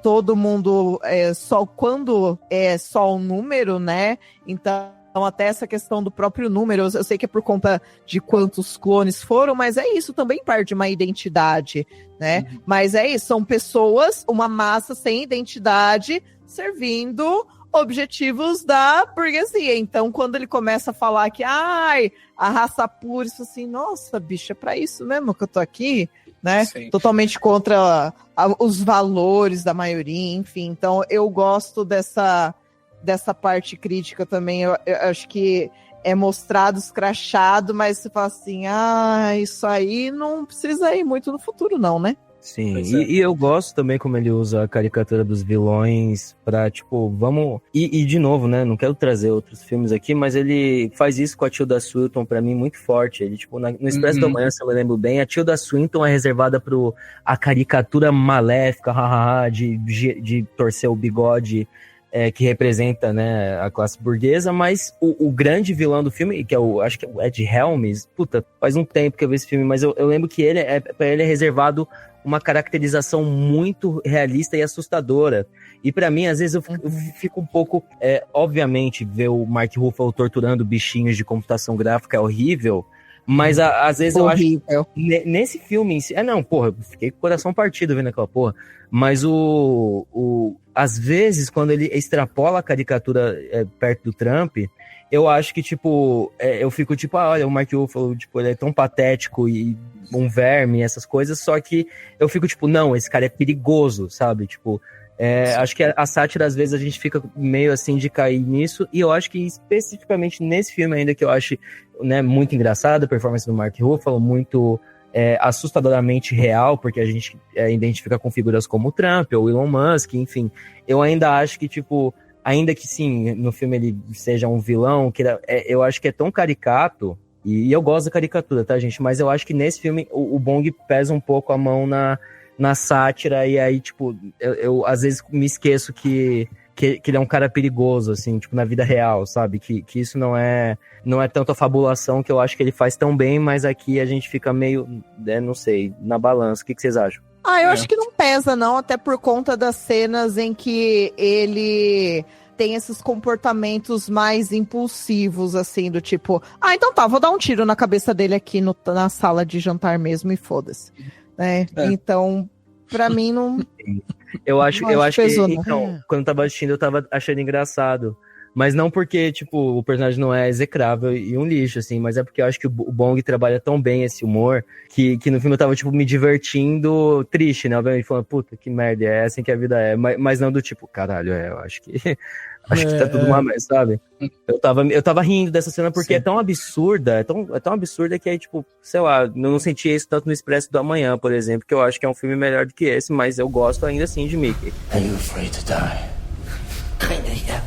todo mundo só quando é só um número, né? Então até essa questão do próprio número, eu sei que é por conta de quantos clones foram, mas é isso, também parte de uma identidade, né? Mas é isso, são pessoas, uma massa sem identidade, servindo objetivos da burguesia. Então, quando ele começa a falar que, a raça pura, isso assim, nossa, bicho, é pra isso mesmo que eu tô aqui, né? Sim. Totalmente contra os valores da maioria, enfim. Então, eu gosto dessa parte crítica também. Eu acho que é mostrado, escrachado, mas você fala assim, isso aí não precisa ir muito no futuro não, né? Sim, e eu gosto também como ele usa a caricatura dos vilões pra, tipo, vamos... E de novo, né, não quero trazer outros filmes aqui, mas ele faz isso com a Tilda Swinton pra mim muito forte. Ele, tipo, no Expresso da Manhã, se eu me lembro bem, a Tilda Swinton é reservada a caricatura maléfica, de torcer o bigode, que representa, né, a classe burguesa, mas o grande vilão do filme, que acho que é o Ed Helms, puta, faz um tempo que eu vi esse filme, mas eu lembro que pra ele é reservado uma caracterização muito realista e assustadora. E pra mim, às vezes, eu fico um pouco... obviamente, ver o Mark Ruffalo torturando bichinhos de computação gráfica é horrível, mas às vezes eu acho que nesse filme em si... não, porra, eu fiquei com o coração partido vendo aquela porra. Mas às vezes, quando ele extrapola a caricatura perto do Trump, eu acho que, tipo... eu fico tipo, olha, o Mark Ruffalo, tipo, ele é tão patético e um verme, essas coisas, só que eu fico tipo, não, esse cara é perigoso, sabe? Tipo, acho que a sátira, às vezes, a gente fica meio assim de cair nisso, e eu acho que especificamente nesse filme ainda, que eu acho, né, muito engraçado, a performance do Mark Ruffalo, muito assustadoramente real, porque a gente identifica com figuras como o Trump, ou Elon Musk, enfim, eu ainda acho que, tipo, ainda que sim, no filme ele seja um vilão, eu acho que é tão caricato. E eu gosto da caricatura, tá, gente? Mas eu acho que nesse filme o Bong pesa um pouco a mão na sátira, e aí, tipo, eu às vezes me esqueço que ele é um cara perigoso, assim, tipo, na vida real, sabe? Que isso não é tanto a fabulação, que eu acho que ele faz tão bem, mas aqui a gente fica meio, não sei, na balança. O que vocês acham? Eu acho que não pesa, não, até por conta das cenas em que ele... tem esses comportamentos mais impulsivos, assim, do tipo, então tá, vou dar um tiro na cabeça dele aqui na sala de jantar mesmo e foda-se. Né? Então, pra mim, não... Eu acho pesou, que, então, quando eu tava assistindo, eu tava achando engraçado. Mas não porque, tipo, o personagem não é execrável e um lixo, assim, mas é porque eu acho que o Bong trabalha tão bem esse humor que no filme eu tava, tipo, me divertindo triste, né? Obviamente, falando, puta, que merda, é assim que a vida é. Mas não do tipo, caralho, eu acho que... Acho que tá tudo uma merda, sabe? Eu tava rindo dessa cena porque é tão absurda, é tão absurda que aí, tipo, sei lá, eu não sentia isso tanto no Expresso da Manhã, por exemplo, que eu acho que é um filme melhor do que esse, mas eu gosto ainda assim de Mickey. Are you afraid to die? Kinda, yeah.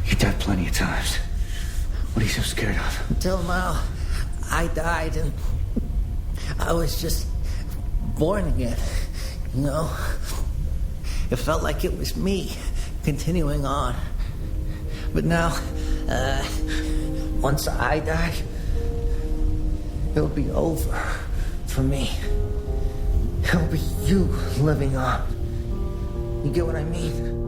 You died plenty of times. What are you so scared of? Till now, I died and I was just born again, you know? It felt like it was me. Continuing on. But now, once I die, it'll be over for me. It'll be you living on. You get what I mean?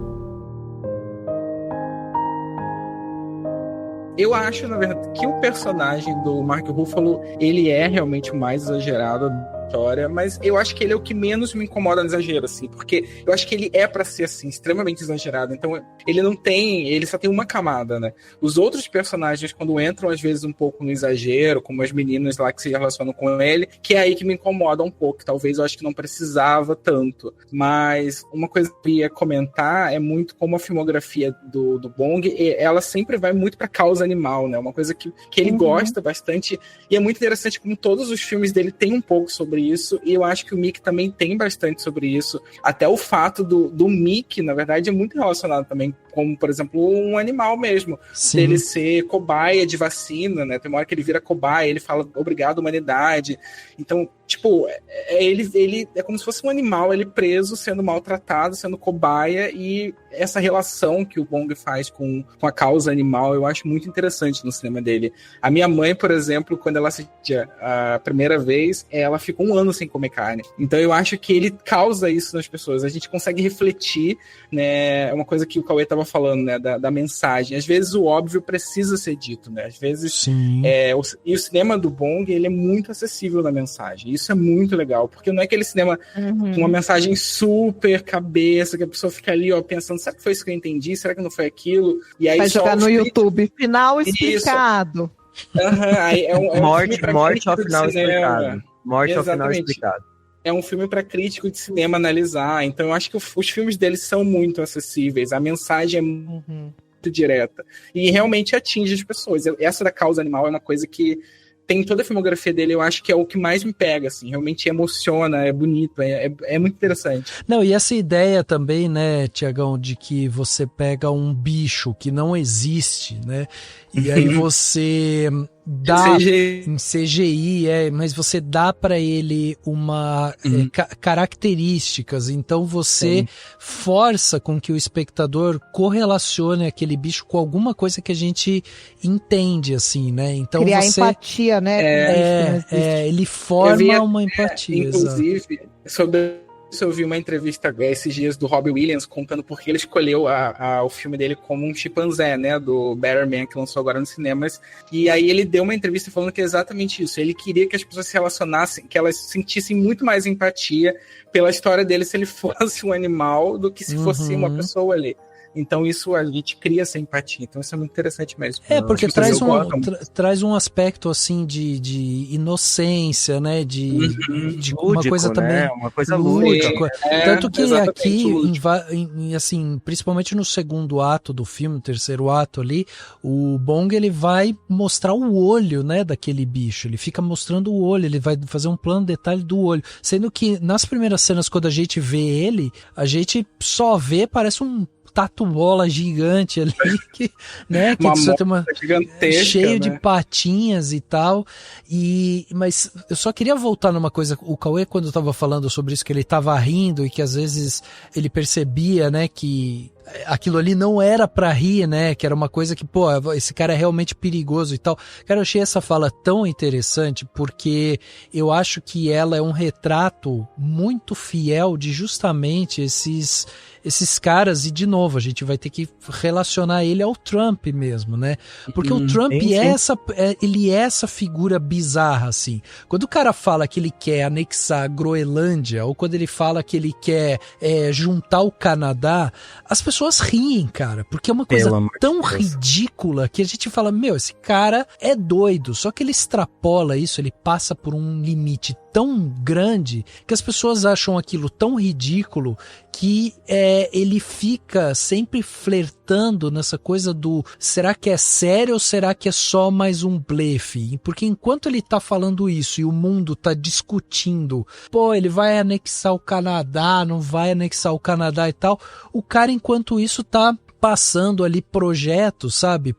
Eu acho, na verdade, que o personagem do Mark Ruffalo, ele é realmente o mais exagerado da história, mas eu acho que ele é o que menos me incomoda no exagero, assim, porque eu acho que ele é pra ser, assim, extremamente exagerado, então ele só tem uma camada, né? Os outros personagens, quando entram, às vezes, um pouco no exagero, como as meninas lá que se relacionam com ele, que é aí que me incomoda um pouco, talvez eu acho que não precisava tanto, mas uma coisa que eu ia comentar é muito como a filmografia do Bong, ela sempre vai muito pra causa animal, né? Uma coisa que ele gosta bastante, e é muito interessante como todos os filmes dele têm um pouco sobre isso, e eu acho que o Mickey também tem bastante sobre isso. Até o fato do Mickey, na verdade, é muito relacionado também, como, por exemplo, um animal mesmo. Sim. Dele ser cobaia de vacina, né? Tem uma hora que ele vira cobaia, ele fala obrigado, humanidade. Então, tipo, ele é como se fosse um animal, ele preso, sendo maltratado, sendo cobaia, e essa relação que o Bong faz com a causa animal, eu acho muito interessante no cinema dele. A minha mãe, por exemplo, quando ela assistia a primeira vez, ela ficou ficou 1 ano sem comer carne. Então eu acho que ele causa isso nas pessoas. A gente consegue refletir, né? É uma coisa que o Cauê estava falando, né? Da mensagem. Às vezes o óbvio precisa ser dito, né? Às vezes... E o cinema do Bong, ele é muito acessível na mensagem. Isso é muito legal, porque não é aquele cinema com uma mensagem super cabeça, que a pessoa fica ali, ó, pensando, será que foi isso que eu entendi? Será que não foi aquilo? E aí vai jogar no YouTube. Final explicado. Aí morte ao final explicado. Morte ao final explicado. É um filme para crítico de cinema analisar. Então eu acho que os filmes deles são muito acessíveis. A mensagem é muito direta. E realmente atinge as pessoas. Essa da causa animal é uma coisa que tem toda a filmografia dele, eu acho que é o que mais me pega, assim, realmente emociona, é bonito, é muito interessante. Não, e essa ideia também, né, Tiagão, de que você pega um bicho que não existe, né, e aí você dá em CGI, mas você dá para ele uma características, então você força com que o espectador correlacione aquele bicho com alguma coisa que a gente entende, assim, né? Então criar você empatia, né? Ele forma uma empatia. Inclusive, sobre isso eu vi uma entrevista esses dias do Robbie Williams contando porque ele escolheu o filme dele como um chimpanzé, né, do Better Man, que lançou agora nos cinemas, e aí ele deu uma entrevista falando que é exatamente isso, ele queria que as pessoas se relacionassem, que elas sentissem muito mais empatia pela história dele se ele fosse um animal do que se fosse uma pessoa ali. Então isso a gente cria essa empatia. Então isso é muito interessante mesmo. Porque traz um aspecto assim de inocência, né? De lúdico, uma coisa também. Né? Uma coisa lúdica. Tanto que aqui, assim, principalmente no segundo ato do filme, no terceiro ato ali, o Bong ele vai mostrar o olho, né, daquele bicho. Ele fica mostrando o olho, ele vai fazer um plano de detalhe do olho. Sendo que nas primeiras cenas, quando a gente vê ele, a gente só vê, parece um tatu-bola gigante ali, que, né, que uma gigantesca, cheio, né, de né, patinhas e tal, mas eu só queria voltar numa coisa, o Cauê, quando eu tava falando sobre isso, que ele tava rindo e que às vezes ele percebia, né, que aquilo ali não era pra rir, né, que era uma coisa que, pô, esse cara é realmente perigoso e tal. Cara, eu achei essa fala tão interessante porque eu acho que ela é um retrato muito fiel de justamente esses caras, e de novo, a gente vai ter que relacionar ele ao Trump mesmo, né? Porque o Trump ele é essa figura bizarra, assim. Quando o cara fala que ele quer anexar a Groenlândia, ou quando ele fala que ele quer juntar o Canadá, as pessoas riem, cara, porque é uma coisa tão ridícula que a gente fala, meu, esse cara é doido, só que ele extrapola isso, ele passa por um limite tão grande que as pessoas acham aquilo tão ridículo que ele fica sempre flertando nessa coisa do será que é sério ou será que é só mais um blefe? Porque enquanto ele tá falando isso e o mundo tá discutindo, pô, ele vai anexar o Canadá, não vai anexar o Canadá e tal, o cara enquanto isso tá passando ali projetos, sabe,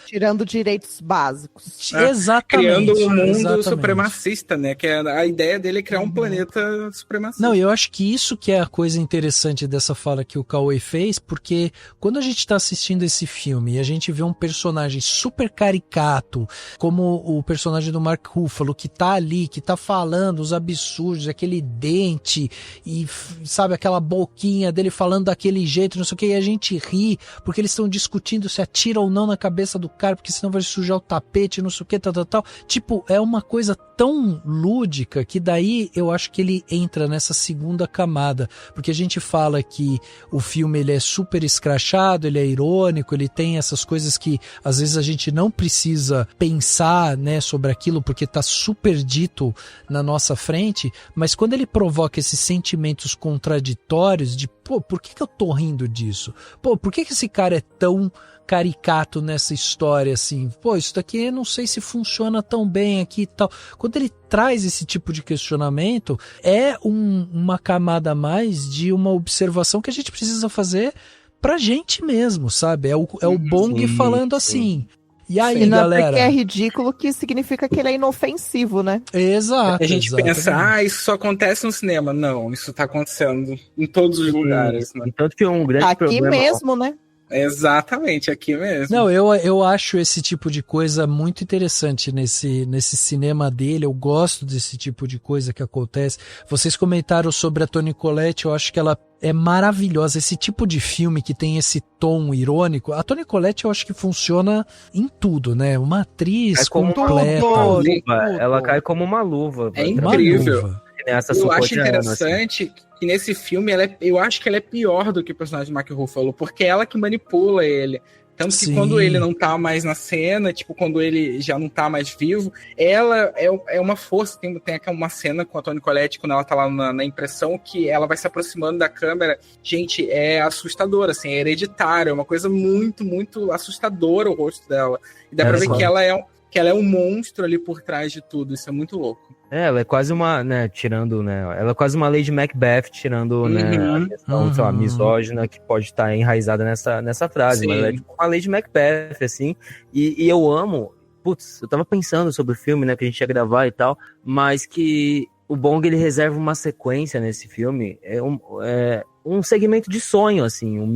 tirando direitos básicos. Exatamente. Criando um mundo supremacista, né, que a ideia dele é criar um planeta supremacista. Não, eu acho que isso que é a coisa interessante dessa fala que o Cauê fez, porque quando a gente tá assistindo esse filme e a gente vê um personagem super caricato, como o personagem do Mark Ruffalo, que tá ali, que tá falando os absurdos, aquele dente e, sabe, aquela boquinha dele falando daquele jeito, não sei o que, e a gente ri, porque eles estão discutindo se atira ou não na cabeça do cara, porque senão vai sujar o tapete, não sei o que, tal. Tipo, é uma coisa tão lúdica que daí eu acho que ele entra nessa segunda camada, porque a gente fala que o filme ele é super escrachado, ele é irônico, ele tem essas coisas que às vezes a gente não precisa pensar, né, sobre aquilo, porque tá super dito na nossa frente, mas quando ele provoca esses sentimentos contraditórios de, pô, por que eu tô rindo disso? Pô, por que esse cara é tão caricato nessa história assim? Pô, isso daqui eu não sei se funciona tão bem aqui e tal. Quando ele traz esse tipo de questionamento, é uma camada a mais de uma observação que a gente precisa fazer pra gente mesmo, sabe? É o Bong falando assim. E aí, galera? Porque é ridículo que significa que ele é inofensivo, né? Exato. A gente pensa, isso só acontece no cinema. Não, isso tá acontecendo em todos os lugares. Né? Tanto que um grande aqui problema... mesmo, né? Exatamente, aqui mesmo. Não, eu acho esse tipo de coisa muito interessante nesse cinema dele. Eu gosto desse tipo de coisa que acontece. Vocês comentaram sobre a Toni Collette, eu acho que ela é maravilhosa. Esse tipo de filme que tem esse tom irônico. A Toni Collette eu acho que funciona em tudo, né? Uma atriz completa. Ela cai como uma luva. É incrível. Eu acho interessante que nesse filme, eu acho que ela é pior do que o personagem do Mark Ruffalo, porque é ela que manipula ele. Tanto que quando ele não tá mais na cena, tipo, quando ele já não tá mais vivo, ela é uma força. Tem uma cena com a Toni Collette, quando ela tá lá na impressão, que ela vai se aproximando da câmera. Gente, é assustador, assim, é hereditário, é uma coisa muito, muito assustadora o rosto dela. E dá pra ver que ela é um monstro ali por trás de tudo, isso é muito louco. Ela é quase uma, né, tirando, né, ela é quase uma Lady Macbeth, tirando, né, a questão, sei lá, misógina que pode estar enraizada nessa frase, mas ela é tipo uma Lady Macbeth, assim, e eu amo, eu tava pensando sobre o filme, né, que a gente ia gravar e tal, mas que o Bong, ele reserva uma sequência nesse filme, um segmento de sonho, assim, o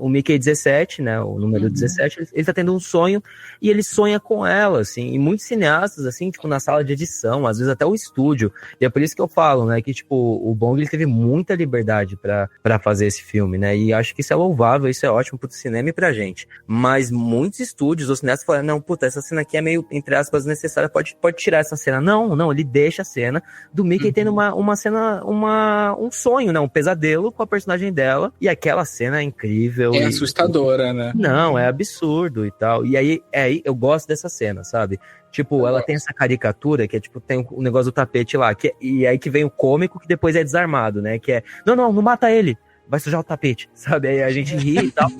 Mickey 17, né, o número 17, ele tá tendo um sonho e ele sonha com ela, assim, e muitos cineastas, assim, tipo, na sala de edição, às vezes até o estúdio, e é por isso que eu falo, né, que, tipo, o Bong, ele teve muita liberdade pra fazer esse filme, né, e acho que isso é louvável, isso é ótimo pro cinema e pra gente, mas muitos estúdios, os cineastas falaram, não, essa cena aqui é meio, entre aspas, necessária, pode tirar essa cena, não, ele deixa a cena do Mickey tendo uma cena, um sonho, né, um pesadelo com a personagem dela, e aquela cena é incrível. É assustadora, né? Não, é absurdo e tal. E aí eu gosto dessa cena, sabe? Tipo, ela tem essa caricatura que é tipo, tem o negócio do tapete lá, e aí que vem o cômico que depois é desarmado, né? Que é, não mata ele, vai sujar o tapete, sabe? Aí a gente ri e tal.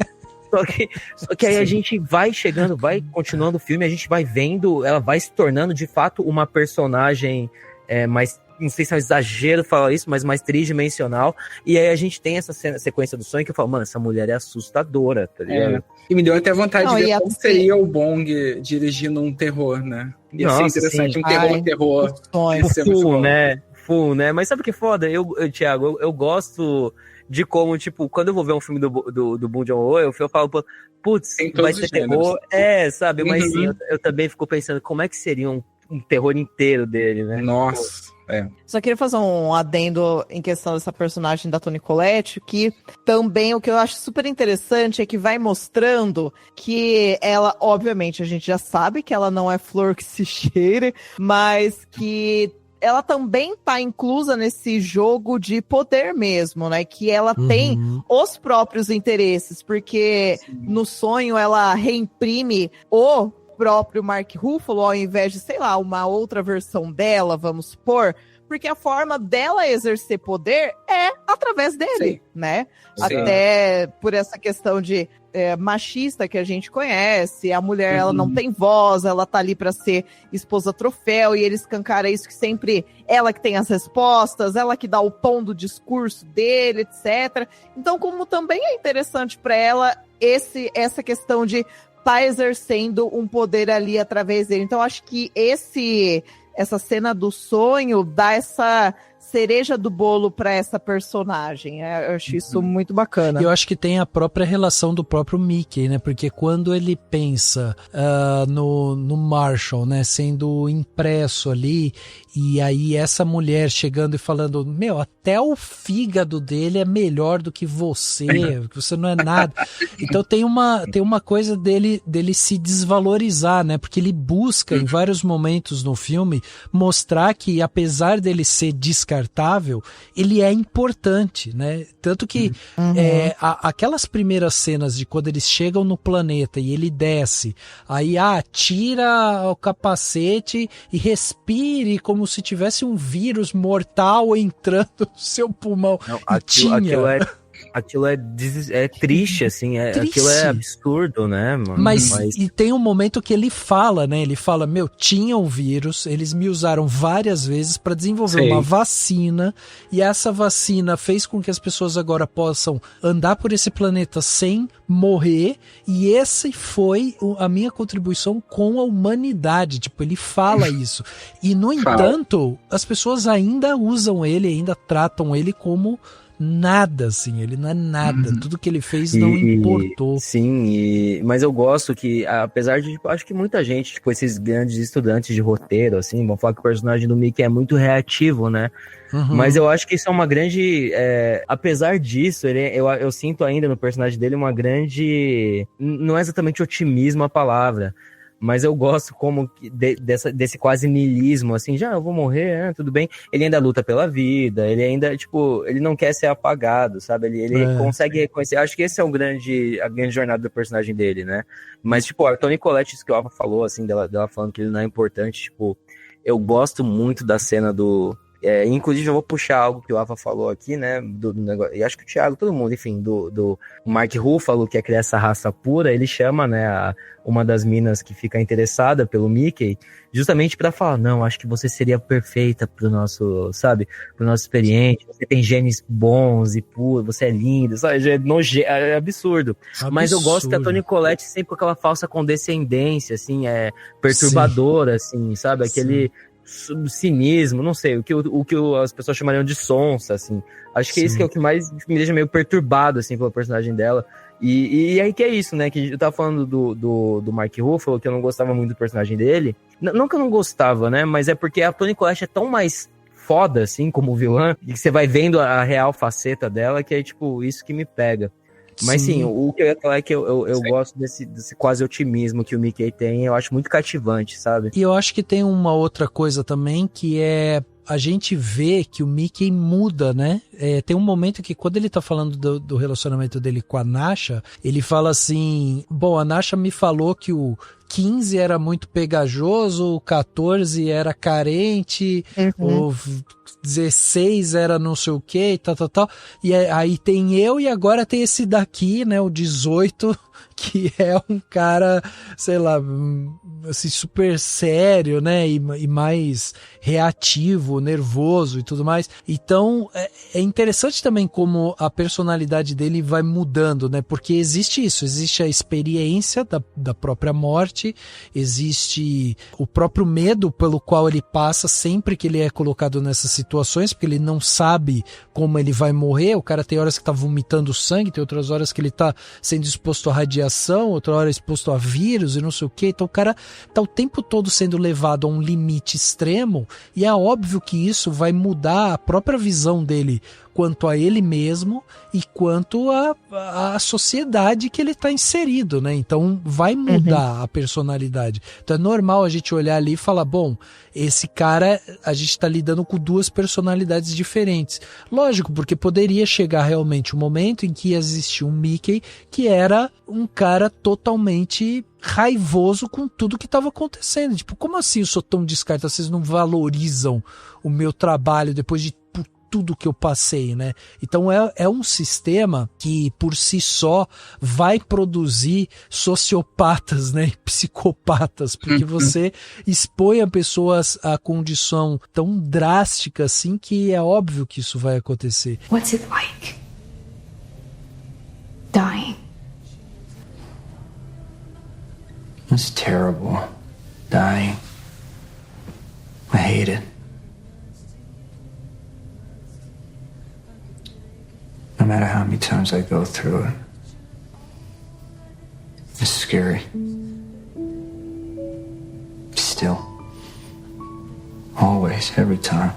Só que aí a gente vai chegando, vai continuando o filme, a gente vai vendo, ela vai se tornando de fato uma personagem mais, não sei se é um exagero falar isso, mas mais tridimensional. E aí a gente tem essa sequência do sonho que eu falo, mano, essa mulher é assustadora, tá ligado? E me deu até vontade de ver como seria o Bong dirigindo um terror, né? Ia ser interessante, um terror. Full, né? Mas sabe o que é foda? Thiago, eu gosto de como, tipo, quando eu vou ver um filme do Bong Joon-ho, eu falo, putz, vai ser terror. Sabe? Mas sim, eu também fico pensando, como é que seria um terror inteiro dele, né? Nossa. Só queria fazer um adendo em questão dessa personagem da Toni Collette, que também o que eu acho super interessante é que vai mostrando que ela, obviamente, a gente já sabe que ela não é flor que se cheire, mas que ela também tá inclusa nesse jogo de poder mesmo, né? Que ela tem os próprios interesses, porque no sonho ela reimprime o próprio Mark Ruffalo, ao invés de, sei lá, uma outra versão dela, vamos supor, porque a forma dela exercer poder é através dele, né? Até por essa questão de machista que a gente conhece, a mulher, ela não tem voz, ela tá ali pra ser esposa troféu, e ele escancara isso que sempre ela que tem as respostas, ela que dá o tom do discurso dele, etc. Então, como também é interessante pra ela essa questão de tá exercendo um poder ali através dele. Então, acho que essa cena do sonho dá essa cereja do bolo para essa personagem. Eu acho isso muito bacana. E eu acho que tem a própria relação do próprio Mickey, né? Porque quando ele pensa no Marshall, né? Sendo impresso ali, e aí essa mulher chegando e falando, até o fígado dele é melhor do que você não é nada. Então tem uma coisa dele se desvalorizar, né? Porque ele busca em vários momentos no filme mostrar que, apesar dele ser descartável, ele é importante, né? Tanto que aquelas primeiras cenas de quando eles chegam no planeta e ele desce, aí tira o capacete e respire como se tivesse um vírus mortal entrando no seu pulmão. Não, aquilo é triste, assim, aquilo é absurdo, né, mano? Mas e tem um momento que ele fala, né? Ele fala, tinha um vírus, eles me usaram várias vezes para desenvolver uma vacina, e essa vacina fez com que as pessoas agora possam andar por esse planeta sem morrer, e essa foi a minha contribuição com a humanidade. Tipo, ele fala isso. E, no entanto, as pessoas ainda usam ele, ainda tratam ele como nada, assim, ele não é nada. Tudo que ele fez não importou. Sim, mas eu gosto que, apesar de, acho que muita gente, tipo, esses grandes estudantes de roteiro, assim, vão falar que o personagem do Mickey é muito reativo, né? Mas eu acho que isso é uma grande... apesar disso, eu sinto ainda no personagem dele uma grande... Não é exatamente otimismo a palavra, mas eu gosto como desse quase niilismo, assim, já eu vou morrer, tudo bem. Ele ainda luta pela vida, ele ainda, tipo, ele não quer ser apagado, sabe? Ele consegue reconhecer. Acho que esse é a grande jornada do personagem dele, né? Mas, tipo, a Toni Collette, isso que o Alva falou, assim, dela falando que ele não é importante, tipo, eu gosto muito da cena do... inclusive eu vou puxar algo que o Ava falou aqui, né, do negócio, e acho que o Thiago, todo mundo, enfim, do Mark Ruffalo, que é criar essa raça pura, ele chama, né, uma das minas que fica interessada pelo Mickey, justamente pra falar, não, acho que você seria perfeita pro nosso, sabe, pro nosso experiente, você tem genes bons e puros, você é lindo, sabe, é absurdo. Mas eu gosto que a Toni Collette sempre com aquela falsa condescendência, assim, perturbadora, assim, sabe, aquele... cinismo, não sei, o que as pessoas chamariam de sonsa, assim. Acho que isso que é o que mais me deixa meio perturbado, assim, pelo personagem dela. E aí que é isso, né, que eu tava falando do Mark Ruffalo, que eu não gostava muito do personagem dele. Não que eu não gostava, né, mas é porque a Toni Collette é tão mais foda, assim, como vilã, e que você vai vendo a real faceta dela, que é, tipo, isso que me pega. Mas sim, o que eu ia falar é que eu gosto desse quase otimismo que o Mickey tem, eu acho muito cativante, sabe? E eu acho que tem uma outra coisa também, que é a gente vê que o Mickey muda, né? Tem um momento que quando ele tá falando do relacionamento dele com a Nasha, ele fala assim, bom, a Nasha me falou que o 15 era muito pegajoso, o 14 era carente, o 16 era não sei o que, tal. E aí tem eu e agora tem esse daqui, né, o 18, que é um cara, sei lá, assim, super sério, né, e mais reativo, nervoso e tudo mais. Então, é interessante também como a personalidade dele vai mudando, né, porque existe isso, existe a experiência da própria morte, existe o próprio medo pelo qual ele passa sempre que ele é colocado nessas situações, porque ele não sabe como ele vai morrer. O cara tem horas que tá vomitando sangue, tem outras horas que ele tá sendo exposto a radiação, outra hora exposto a vírus e não sei o que. Então o cara tá o tempo todo sendo levado a um limite extremo, e é óbvio que isso vai mudar a própria visão dele quanto a ele mesmo e quanto a sociedade que ele está inserido, né? Então vai mudar a personalidade. Então é normal a gente olhar ali e falar, bom, esse cara, a gente está lidando com duas personalidades diferentes. Lógico, porque poderia chegar realmente um momento em que existia um Mickey que era um cara totalmente raivoso com tudo que estava acontecendo. Tipo, como assim eu sou tão descartado? Vocês não valorizam o meu trabalho depois de tudo que eu passei, né? Então é um sistema que por si só vai produzir sociopatas, né? Psicopatas, porque você expõe a pessoas a condição tão drástica assim que é óbvio que isso vai acontecer. What's it like? Dying. It's terrible. Dying. I hate it. No matter how many times I go through it, it's scary. Still. Always, every time.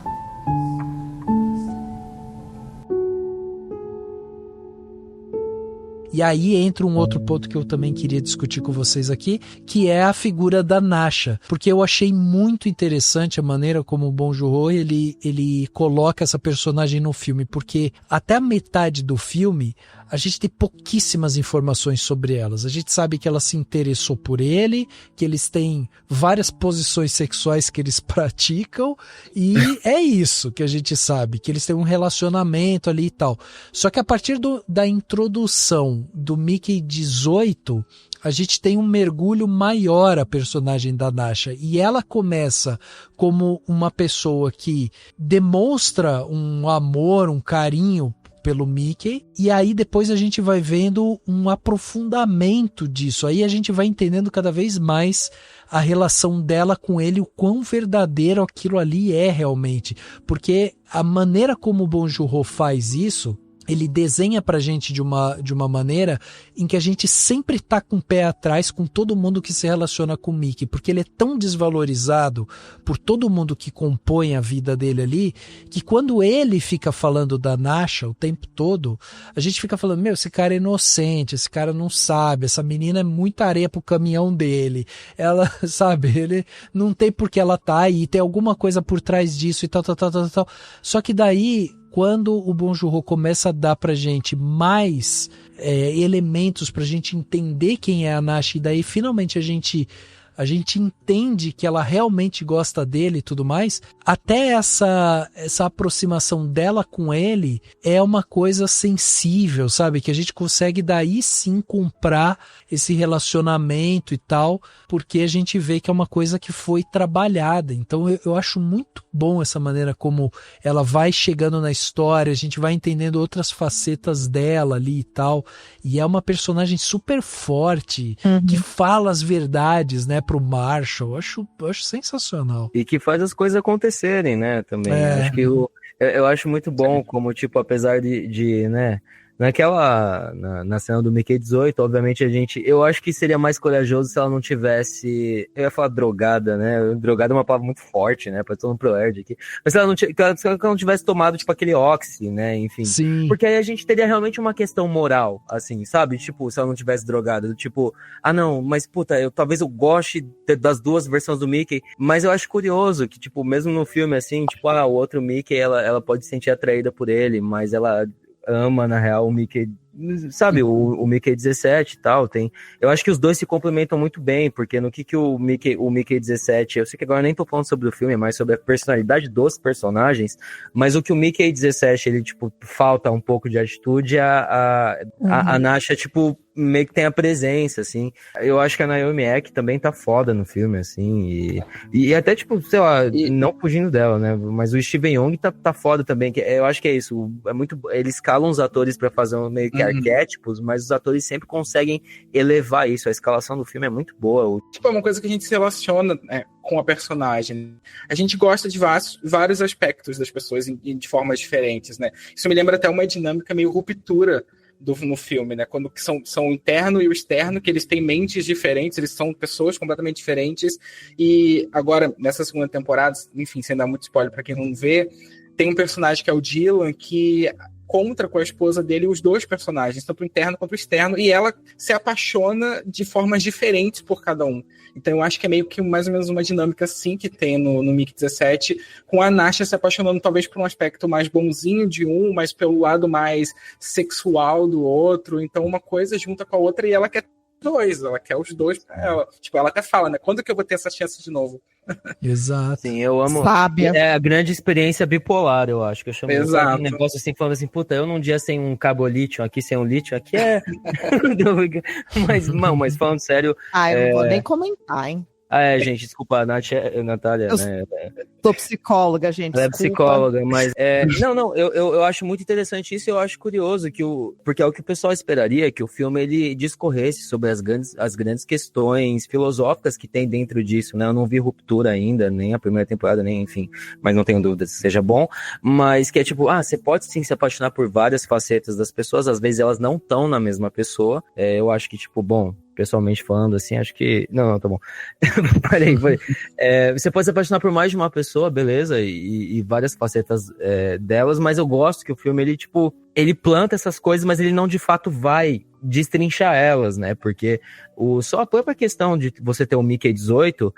E aí entra um outro ponto que eu também queria discutir com vocês aqui, que é a figura da Nasha, porque eu achei muito interessante a maneira como o Bong Joon-ho ele coloca essa personagem no filme, porque até a metade do filme a gente tem pouquíssimas informações sobre elas. A gente sabe que ela se interessou por ele, que eles têm várias posições sexuais que eles praticam, e é isso que a gente sabe, que eles têm um relacionamento ali e tal. Só que a partir da introdução do Mickey 18, a gente tem um mergulho maior a personagem da Nasha, e ela começa como uma pessoa que demonstra um amor, um carinho pelo Mickey, e aí depois a gente vai vendo um aprofundamento disso, aí a gente vai entendendo cada vez mais a relação dela com ele, o quão verdadeiro aquilo ali é realmente, porque a maneira como o Bong Joon-ho faz isso, ele desenha pra gente de uma maneira em que a gente sempre tá com o pé atrás com todo mundo que se relaciona com o Mickey, porque ele é tão desvalorizado por todo mundo que compõe a vida dele ali, que quando ele fica falando da Nasha o tempo todo, a gente fica falando, meu, esse cara é inocente, esse cara não sabe, essa menina é muita areia pro caminhão dele, ela, sabe, ele não tem por que ela tá aí, tem alguma coisa por trás disso e tal. Só que daí, quando o Bong Joon-ho começa a dar pra gente mais elementos pra gente entender quem é a Nasha, e daí finalmente a gente entende que ela realmente gosta dele e tudo mais, até essa aproximação dela com ele é uma coisa sensível, sabe? Que a gente consegue daí sim comprar esse relacionamento e tal, porque a gente vê que é uma coisa que foi trabalhada. Então eu acho muito bom essa maneira como ela vai chegando na história, a gente vai entendendo outras facetas dela ali e tal, e é uma personagem super forte, que fala as verdades, né, pro Marshall. Eu acho sensacional. E que faz as coisas acontecerem, né, também. Acho que eu acho muito bom como, tipo, apesar de né, na cena do Mickey 18, obviamente eu acho que seria mais corajoso se ela não tivesse, eu ia falar drogada, né, drogada é uma palavra muito forte, né, pra todo mundo pro Erd aqui, mas se ela não tivesse tomado, tipo, aquele oxi, né, enfim. Sim. Porque aí a gente teria realmente uma questão moral, assim, sabe, tipo, se ela não tivesse drogada, tipo, não, mas puta, talvez eu goste das duas versões do Mickey, mas eu acho curioso que, tipo, mesmo no filme, assim, tipo, o outro Mickey, ela pode se sentir atraída por ele, mas ela ama, na real, o Mickey, sabe, o Mickey 17 e tal, eu acho que os dois se complementam muito bem, porque no que o Mickey 17, eu sei que agora nem tô falando sobre o filme, é mais sobre a personalidade dos personagens, mas o que o Mickey 17, ele, tipo, falta um pouco de atitude, a Nasha, tipo, meio que tem a presença, assim. Eu acho que a Naomi Eck também tá foda no filme, assim, e até, tipo, sei lá, não fugindo dela, né, mas o Steven Yeun tá foda também, que eu acho que é isso, eles escalam os atores pra fazer meio que arquétipos, mas os atores sempre conseguem elevar isso, a escalação do filme é muito boa. Tipo, é uma coisa que a gente se relaciona, né, com a personagem. A gente gosta de vários aspectos das pessoas de formas diferentes, né, isso me lembra até uma dinâmica meio ruptura no filme, né? Quando são o interno e o externo, que eles têm mentes diferentes, eles são pessoas completamente diferentes, e agora, nessa segunda temporada, enfim, sem dar muito spoiler pra quem não vê, tem um personagem que é o Dylan, que encontra com a esposa dele os dois personagens, tanto o interno quanto o externo, e ela se apaixona de formas diferentes por cada um. Então eu acho que é meio que mais ou menos uma dinâmica assim que tem no Mickey 17, com a Nasha se apaixonando talvez por um aspecto mais bonzinho de um, mas pelo lado mais sexual do outro. Então uma coisa junta com a outra e ela quer ela quer os dois pra ela. Tipo, ela até fala, né? Quando que eu vou ter essa chance de novo? Exato. Sim, eu amo. Sábia. É a grande experiência bipolar, eu acho. Que eu chamo Exato. de um negócio assim, falando assim, puta, eu num dia sem um cabo lítio, aqui sem um lítio, aqui é. mas falando sério. Eu não vou nem comentar, hein? Gente, desculpa, a Natália, né? Sou psicóloga, gente. Ela é desculpa. psicóloga, mas eu acho muito interessante isso, eu acho curioso porque é o que o pessoal esperaria, que o filme ele discorresse sobre as grandes questões filosóficas que tem dentro disso, né? Eu não vi Ruptura ainda, nem a primeira temporada, nem enfim, mas não tenho dúvida se seja bom, mas que é tipo, você pode sim se apaixonar por várias facetas das pessoas, às vezes elas não estão na mesma pessoa, eu acho que tipo, bom, pessoalmente falando, assim, acho que... Não, tá bom. Parei. Você pode se apaixonar por mais de uma pessoa, beleza, e várias facetas delas, mas eu gosto que o filme, ele, tipo, ele planta essas coisas, mas ele não, de fato, vai destrinchar elas, né, porque só a própria questão de você ter o Mickey 18...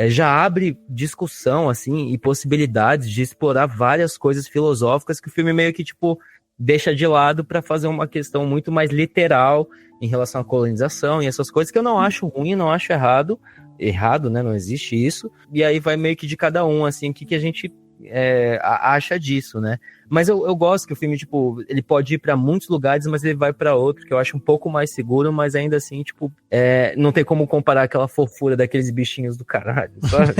já abre discussão, assim, e possibilidades de explorar várias coisas filosóficas que o filme meio que, tipo, deixa de lado para fazer uma questão muito mais literal em relação à colonização e essas coisas que eu não acho ruim, não acho errado, né, não existe isso, e aí vai meio que de cada um, assim, o que a gente acha disso, né, mas eu gosto que o filme, tipo, ele pode ir para muitos lugares, mas ele vai para outro, que eu acho um pouco mais seguro, mas ainda assim, tipo, não tem como comparar aquela fofura daqueles bichinhos do caralho, sabe?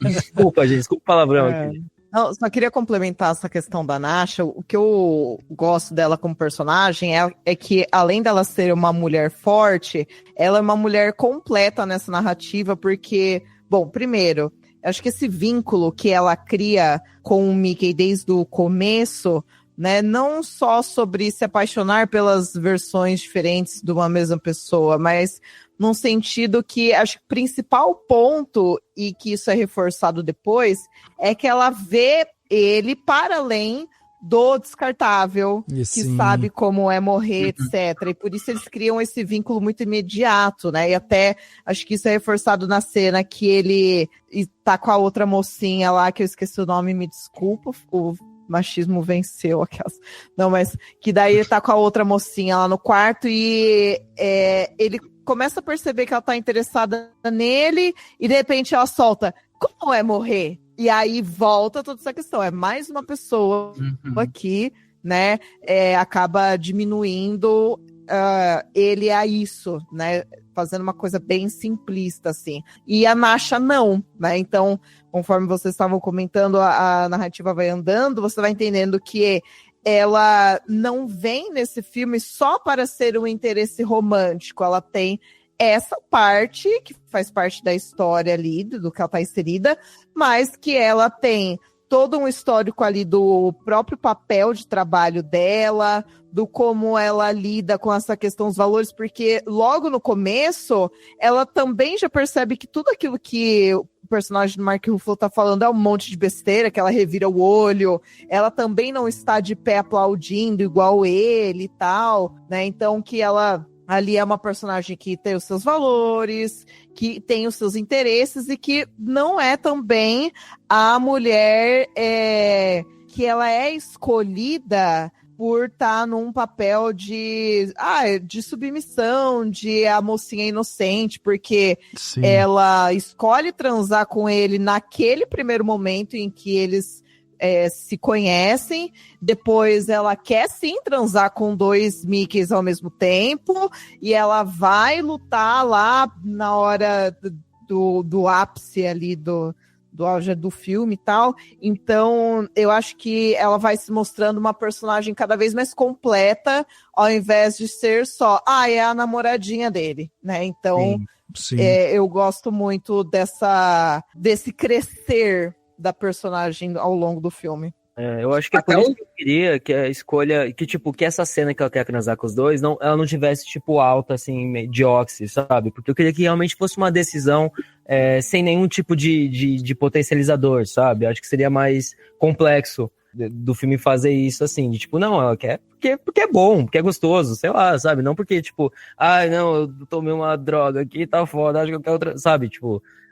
Desculpa, gente, desculpa o palavrão aqui. Não, só queria complementar essa questão da Nasha. O que eu gosto dela como personagem é que, além dela ser uma mulher forte, ela é uma mulher completa nessa narrativa, porque, bom, primeiro, acho que esse vínculo que ela cria com o Mickey desde o começo né? Não só sobre se apaixonar pelas versões diferentes de uma mesma pessoa, mas num sentido que acho que o principal ponto, e que isso é reforçado depois, é que ela vê ele para além do descartável, que sabe como é morrer, etc. E por isso eles criam esse vínculo muito imediato, né? E até acho que isso é reforçado na cena que ele tá com a outra mocinha lá, que eu esqueci o nome, me desculpa, o machismo venceu aquelas. Não, mas que daí ele tá com a outra mocinha lá no quarto e ele começa a perceber que ela tá interessada nele e de repente ela solta, como é morrer? E aí volta toda essa questão. É mais uma pessoa aqui, né? Acaba diminuindo ele a isso, né? Fazendo uma coisa bem simplista, assim. E a Nasha não, né? Então, conforme vocês estavam comentando, a narrativa vai andando, você vai entendendo que ela não vem nesse filme só para ser um interesse romântico. Ela tem essa parte, que faz parte da história ali, do que ela está inserida, mas que ela tem todo um histórico ali do próprio papel de trabalho dela, do como ela lida com essa questão dos valores, porque logo no começo, ela também já percebe que tudo aquilo que o personagem do Mark Ruffalo tá falando é um monte de besteira, que ela revira o olho, ela também não está de pé aplaudindo igual ele e tal, né? Então que ela ali é uma personagem que tem os seus valores, que tem os seus interesses e que não é também a mulher que ela é escolhida por estar num papel de submissão, de a mocinha inocente, porque ela escolhe transar com ele naquele primeiro momento em que eles se conhecem, depois ela quer sim transar com 2 Mickeys ao mesmo tempo, e ela vai lutar lá na hora do ápice ali do auge do filme e tal. Então eu acho que ela vai se mostrando uma personagem cada vez mais completa, ao invés de ser só é a namoradinha dele, né? Então sim. Eu gosto muito desse crescer da personagem ao longo do filme. Eu acho que é por isso que eu queria que a escolha, que essa cena que ela quer transar com os dois, ela não tivesse, alta, assim, mediocre, sabe? Porque eu queria que realmente fosse uma decisão sem nenhum tipo de potencializador, sabe? Eu acho que seria mais complexo do filme fazer isso, assim, não, ela quer porque é bom, porque é gostoso, sei lá, sabe? Não porque, não, eu tomei uma droga aqui, tá foda, acho que eu quero outra, sabe?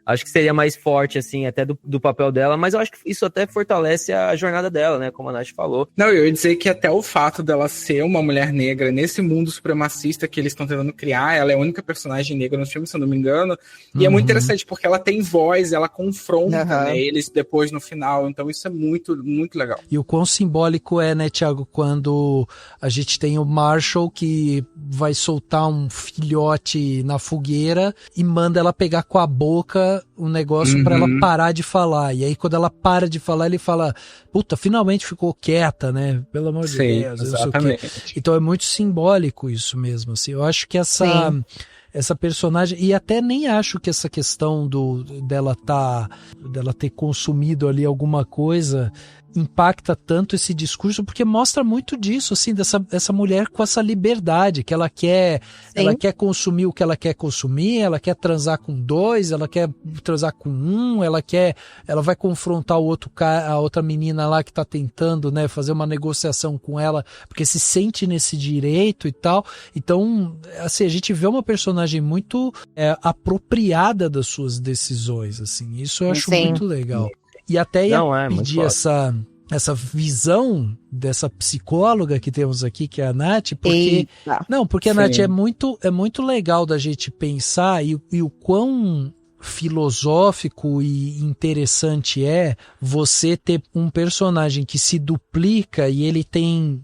Acho que seria mais forte, assim, até do papel dela, mas eu acho que isso até fortalece a jornada dela, né, como a Nath falou. Não, eu ia dizer que até o fato dela ser uma mulher negra nesse mundo supremacista que eles estão tentando criar, ela é a única personagem negra no filme, se eu não me engano, e é muito interessante, porque ela tem voz, ela confronta né, eles depois no final, então isso é muito, muito legal. E o quão simbólico é, né, Thiago, quando a gente tem o Marshall que vai soltar um filhote na fogueira e manda ela pegar com a boca um negócio pra ela parar de falar. E aí quando ela para de falar, ele fala, puta, finalmente ficou quieta, né? Pelo amor de Deus. Exatamente. Então é muito simbólico isso mesmo, assim. Eu acho que essa personagem, e até nem acho que essa questão dela ter consumido ali alguma coisa impacta tanto esse discurso, porque mostra muito disso, assim, dessa mulher com essa liberdade, que ela quer consumir o que ela quer consumir, ela quer transar com 2, ela quer transar com 1, ela vai confrontar a outra menina lá que tá tentando, né, fazer uma negociação com ela, porque se sente nesse direito e tal. Então, assim, a gente vê uma personagem muito apropriada das suas decisões, assim, isso eu acho muito legal. E até ia pedir essa visão dessa psicóloga que temos aqui, que é a Nath, porque a Nath é muito legal da gente pensar e o quão filosófico e interessante é você ter um personagem que se duplica e ele tem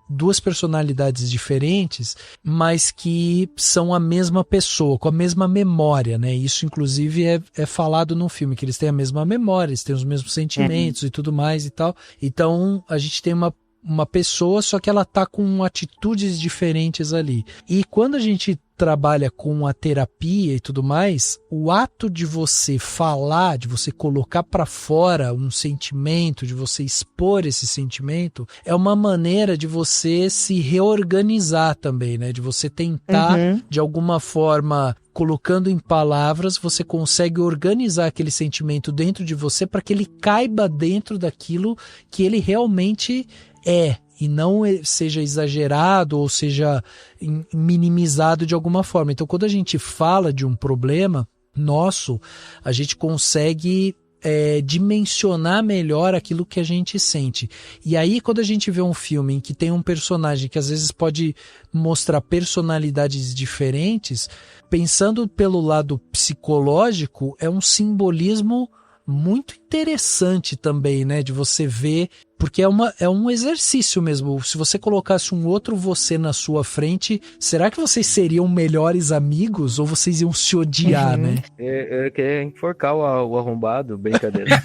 2 personalidades diferentes, mas que são a mesma pessoa, com a mesma memória, né? Isso, inclusive, é falado no filme, que eles têm a mesma memória, eles têm os mesmos sentimentos e tudo mais e tal. Então, a gente tem uma pessoa, só que ela tá com atitudes diferentes ali. E quando a gente trabalha com a terapia e tudo mais, o ato de você falar, de você colocar para fora um sentimento, de você expor esse sentimento, é uma maneira de você se reorganizar também, né? De você tentar, de alguma forma, colocando em palavras, você consegue organizar aquele sentimento dentro de você para que ele caiba dentro daquilo que ele realmente é. E não seja exagerado ou seja minimizado de alguma forma. Então, quando a gente fala de um problema nosso, a gente consegue dimensionar melhor aquilo que a gente sente. E aí, quando a gente vê um filme em que tem um personagem que às vezes pode mostrar personalidades diferentes, pensando pelo lado psicológico, é um simbolismo muito interessante também, né, de você ver, porque é um exercício mesmo. Se você colocasse um outro você na sua frente, será que vocês seriam melhores amigos ou vocês iam se odiar, né? Eu queria enforcar o arrombado, brincadeira.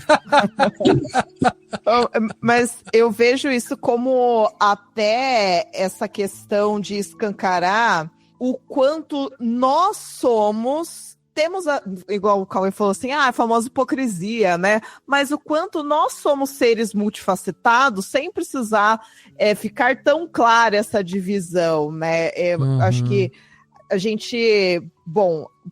Mas eu vejo isso como até essa questão de escancarar o quanto nós somos. Temos, igual o Cauê falou assim, a famosa hipocrisia, né? Mas o quanto nós somos seres multifacetados sem precisar ficar tão clara essa divisão, né? Acho que a gente,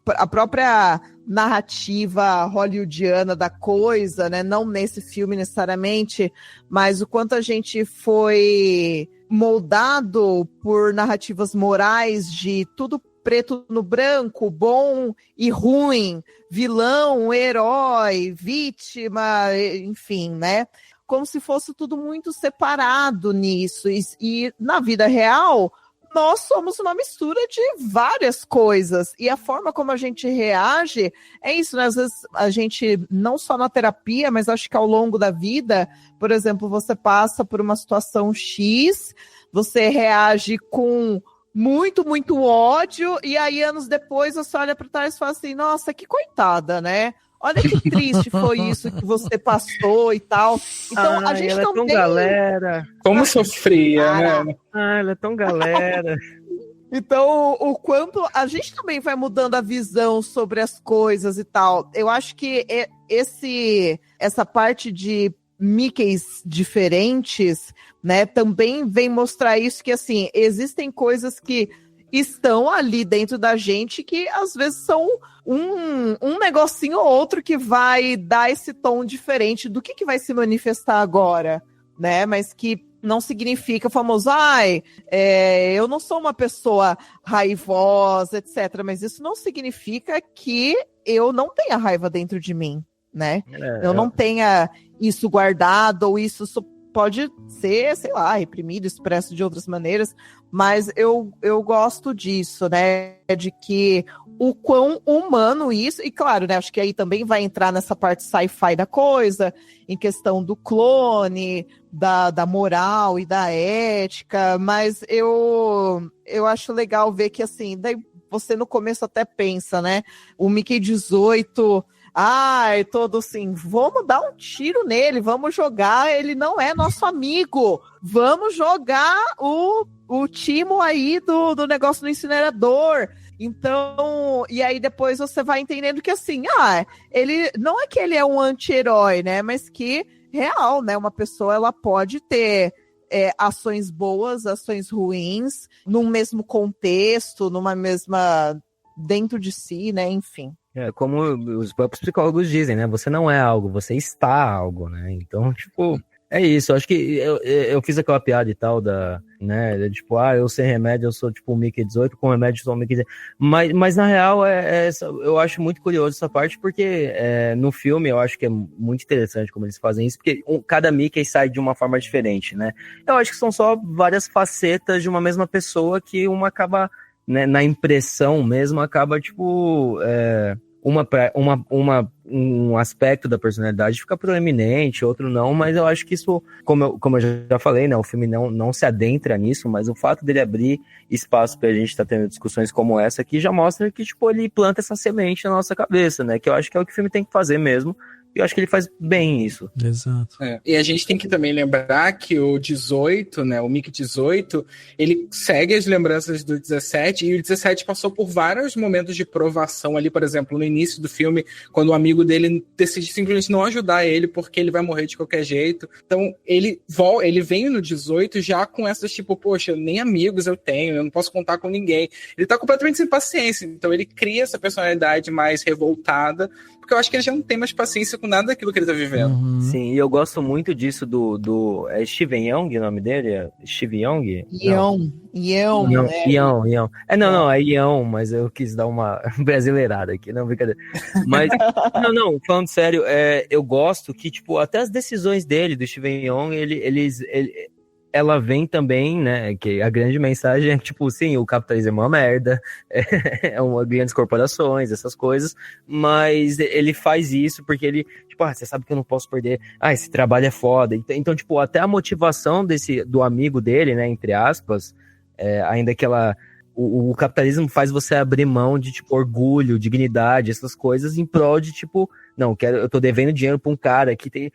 a própria narrativa hollywoodiana da coisa, né? Não nesse filme necessariamente, mas o quanto a gente foi moldado por narrativas morais de tudo preto no branco, bom e ruim, vilão, herói, vítima, enfim, né? Como se fosse tudo muito separado nisso. E na vida real, nós somos uma mistura de várias coisas. E a forma como a gente reage é isso, né? Às vezes a gente, não só na terapia, mas acho que ao longo da vida, por exemplo, você passa por uma situação X, você reage com muito, muito ódio, e aí anos depois você olha para trás e fala assim, nossa, que coitada, né? Olha que triste foi isso que você passou e tal. Então, a gente ela também... é tão galera. Como sofria, né? Ela é tão galera. Então, o quanto a gente também vai mudando a visão sobre as coisas e tal. Eu acho que essa parte de Mickeys diferentes, né, também vem mostrar isso, que assim, existem coisas que estão ali dentro da gente que às vezes são um negocinho ou outro que vai dar esse tom diferente do que vai se manifestar agora, né, mas que não significa o famoso, eu não sou uma pessoa raivosa, etc, mas isso não significa que eu não tenha raiva dentro de mim, né, eu não tenha isso guardado, ou isso pode ser, sei lá, reprimido, expresso de outras maneiras, mas eu gosto disso, né, de que o quão humano isso, e claro, né, acho que aí também vai entrar nessa parte sci-fi da coisa, em questão do clone, da moral e da ética, mas eu acho legal ver que, assim, daí você no começo até pensa, né, o Mickey 18... todo assim, vamos dar um tiro nele, vamos jogar, ele não é nosso amigo, vamos jogar o Timo aí do negócio do incinerador. Então, e aí depois você vai entendendo que assim, ele não é que ele é um anti-herói, né, mas que real, né, uma pessoa ela pode ter ações boas, ações ruins, num mesmo contexto, numa mesma, dentro de si, né, enfim. Como os próprios psicólogos dizem, né? Você não é algo, você está algo, né? Então, tipo, é isso. Eu acho que eu fiz aquela piada e tal né? Tipo, eu sem remédio eu sou tipo o Mickey 18, com remédio eu sou o Mickey 18. Mas na real, eu acho muito curioso essa parte, porque no filme eu acho que é muito interessante como eles fazem isso, porque cada Mickey sai de uma forma diferente, né? Eu acho que são só várias facetas de uma mesma pessoa que uma acaba... Né, na impressão mesmo, acaba, tipo, um aspecto da personalidade fica proeminente, outro não, mas eu acho que isso, como eu já falei, né, o filme não se adentra nisso, mas o fato dele abrir espaço pra gente estar tendo discussões como essa aqui já mostra que, tipo, ele planta essa semente na nossa cabeça, né, que eu acho que é o que o filme tem que fazer mesmo, eu acho que ele faz bem isso. Exato. E a gente tem que também lembrar que o 18, né, o Mickey 18, ele segue as lembranças do 17, e o 17 passou por vários momentos de provação ali, por exemplo, no início do filme, quando o amigo dele decide simplesmente não ajudar ele, porque ele vai morrer de qualquer jeito. Então, ele vem no 18 já com essas, tipo, poxa, nem amigos eu tenho, eu não posso contar com ninguém. Ele tá completamente sem paciência, então ele cria essa personalidade mais revoltada, porque eu acho que ele já não tem mais paciência com nada daquilo que ele tá vivendo. Sim, e eu gosto muito disso do é Steven Yeun, o nome dele? É Steve Yeun? Yeun. É Yeun, mas eu quis dar uma brasileirada aqui, não, brincadeira. Mas, não, falando sério, eu gosto que, tipo, até as decisões dele, do Steven Yeun, ela vem também, né, que a grande mensagem é, tipo, sim, o capitalismo é uma merda, grandes corporações, essas coisas, mas ele faz isso porque ele, tipo, você sabe que eu não posso perder, esse trabalho é foda. Então, tipo, até a motivação do amigo dele, né, entre aspas, ainda que o capitalismo faz você abrir mão de, tipo, orgulho, dignidade, essas coisas, em prol de, tipo, não, eu tô devendo dinheiro pra um cara que tem...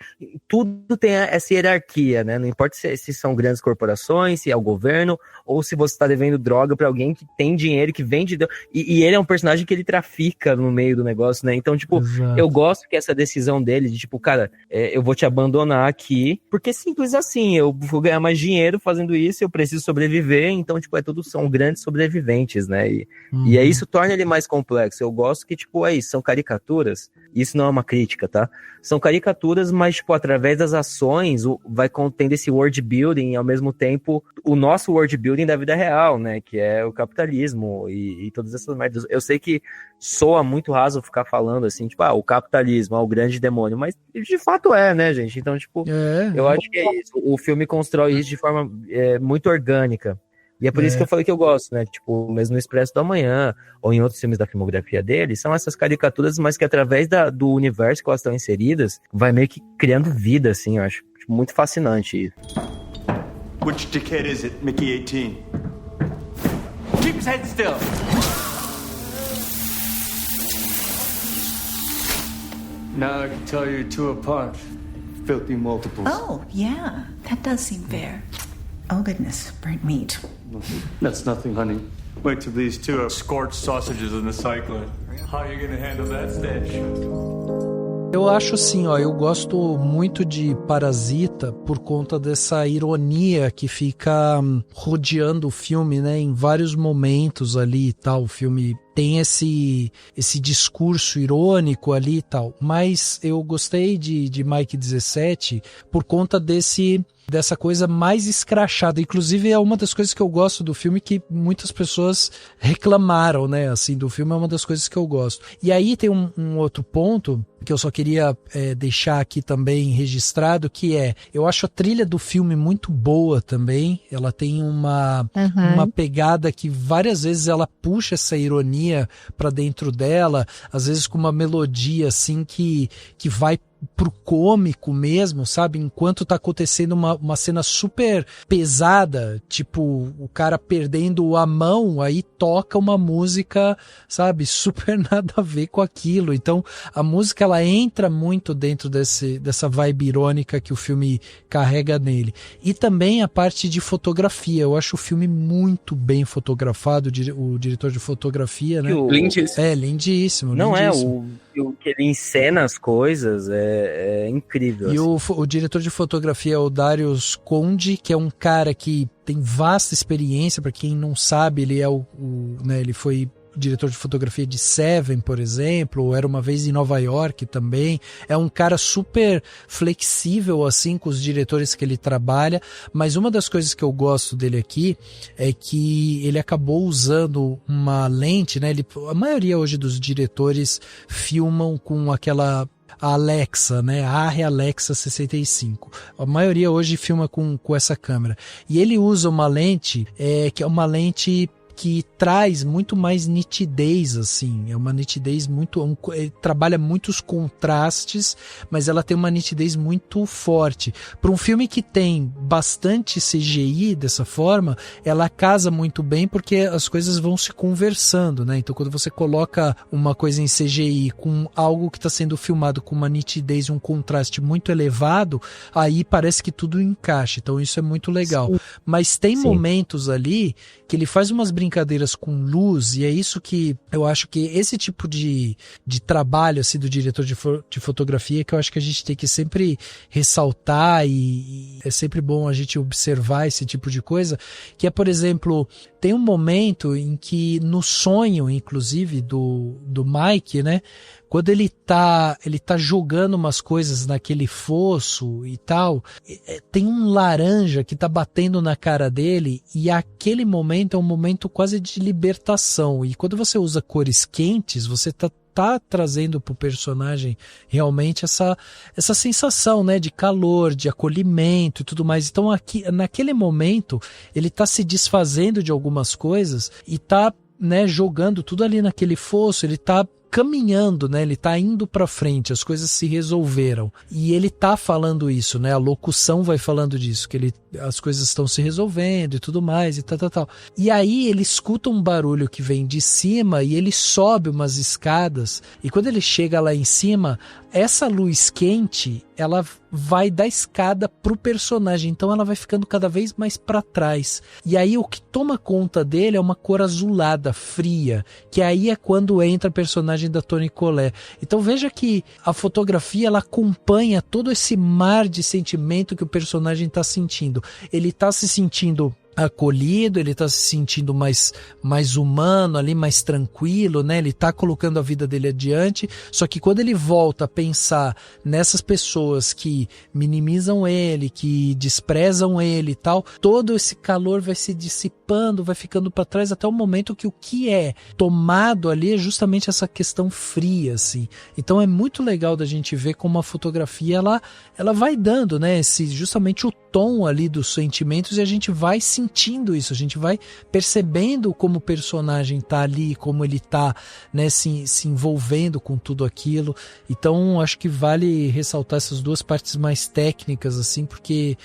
Tudo tem essa hierarquia, né? Não importa se são grandes corporações, se é o governo, ou se você tá devendo droga pra alguém que tem dinheiro, que vende... E ele é um personagem que ele trafica no meio do negócio, né? Então, tipo, Exato. Eu gosto que essa decisão dele, de, tipo, cara, eu vou te abandonar aqui, porque simples assim, eu vou ganhar mais dinheiro fazendo isso, eu preciso sobreviver, então, tipo, são grandes sobreviventes, né? E aí isso torna ele mais complexo. Eu gosto que, tipo, são caricaturas, isso não é uma crítica, tá? São caricaturas, mas, tipo, através das ações, vai contendo esse world building e, ao mesmo tempo, o nosso world building da vida real, né? Que é o capitalismo e todas essas merdas. Eu sei que soa muito raso ficar falando assim, tipo, o capitalismo, o grande demônio, mas de fato né, gente? Então, tipo, eu acho que é isso. O filme constrói isso de forma muito orgânica. E é por isso que eu falei que eu gosto, né? Tipo, mesmo no Expresso da Manhã, ou em outros filmes da filmografia dele, são essas caricaturas, mas que através do universo que elas estão inseridas, vai meio que criando vida, assim, eu acho muito fascinante isso. Which decade is it, Mickey 18? Keep his head still! Now I can tell you two apart. Filthy multiples. Oh, yeah. That does seem fair. Oh, goodness. Burnt meat. That's nothing, honey. Wait till these two are scorched sausages in the cyclone. How are you gonna handle that stench? Eu acho assim, eu gosto muito de Parasita por conta dessa ironia que fica rodeando o filme, né? Em vários momentos ali e tal. O filme tem esse discurso irônico ali e tal. Mas eu gostei de Mike 17 por conta dessa coisa mais escrachada. Inclusive é uma das coisas que eu gosto do filme, que muitas pessoas reclamaram, né, assim, do filme. É uma das coisas que eu gosto. E aí tem um outro ponto que eu só queria deixar aqui também registrado, que eu acho a trilha do filme muito boa também. Ela tem uma pegada que várias vezes ela puxa essa ironia pra dentro dela, às vezes com uma melodia assim que vai pro cômico mesmo, sabe? Enquanto tá acontecendo uma cena super pesada, tipo o cara perdendo a mão, aí toca uma música, sabe? Super nada a ver com aquilo. Então a música ela entra muito dentro dessa vibe irônica que o filme carrega nele. E também a parte de fotografia. Eu acho o filme muito bem fotografado, o diretor de fotografia, né? Lindíssimo. Lindíssimo. Não lindíssimo. O que ele encena as coisas é incrível. E assim. o diretor de fotografia é o Darius Conde, que é um cara que tem vasta experiência. Para quem não sabe, ele é né, ele foi diretor de fotografia de Seven, por exemplo, ou Era Uma Vez em Nova York também. É um cara super flexível assim com os diretores que ele trabalha, mas uma das coisas que eu gosto dele aqui é que ele acabou usando uma lente, né? A maioria hoje dos diretores filmam com aquela Alexa, né? A Arri Alexa 65. A maioria hoje filma com essa câmera. E ele usa uma lente que é uma lente que traz muito mais nitidez, assim. É uma nitidez muito... ele trabalha muitos contrastes, mas ela tem uma nitidez muito forte. Para um filme que tem bastante CGI dessa forma, ela casa muito bem porque as coisas vão se conversando, né? Então, quando você coloca uma coisa em CGI com algo que está sendo filmado com uma nitidez e um contraste muito elevado, aí parece que tudo encaixa. Então, isso é muito legal. Sim. Mas tem momentos ali que ele faz umas brincadeiras com luz, e é isso que eu acho que esse tipo de trabalho assim, do diretor de fotografia, que eu acho que a gente tem que sempre ressaltar, e é sempre bom a gente observar esse tipo de coisa, que é, por exemplo, tem um momento em que no sonho, inclusive, do Mike, né, quando ele tá jogando umas coisas naquele fosso e tal, tem um laranja que tá batendo na cara dele, e aquele momento é um momento quase de libertação. E quando você usa cores quentes, você tá trazendo pro personagem realmente essa sensação, né, de calor, de acolhimento e tudo mais. Então aqui, naquele momento, ele tá se desfazendo de algumas coisas e tá, né, jogando tudo ali naquele fosso, ele tá caminhando, né? Ele tá indo pra frente, as coisas se resolveram. E ele tá falando isso, né? A locução vai falando disso, que as coisas estão se resolvendo e tudo mais, e tal. E aí ele escuta um barulho que vem de cima e ele sobe umas escadas, e quando ele chega lá em cima, essa luz quente, ela vai da escada pro personagem, então ela vai ficando cada vez mais para trás. E aí o que toma conta dele é uma cor azulada, fria, que aí é quando entra a personagem da Toni Collette. Então veja que a fotografia, ela acompanha todo esse mar de sentimento que o personagem está sentindo. Ele está se sentindo acolhido, ele tá se sentindo mais humano ali, mais tranquilo, né? Ele tá colocando a vida dele adiante, só que quando ele volta a pensar nessas pessoas que minimizam ele, que desprezam ele e tal, todo esse calor vai se dissipando, vai ficando para trás até o momento que o que é tomado ali é justamente essa questão fria, assim. Então é muito legal da gente ver como a fotografia ela vai dando, né? Justamente o tom ali dos sentimentos, e a gente vai sentindo isso, a gente vai percebendo como o personagem tá ali, como ele tá, né, se envolvendo com tudo aquilo. Então acho que vale ressaltar essas duas partes mais técnicas, assim, porque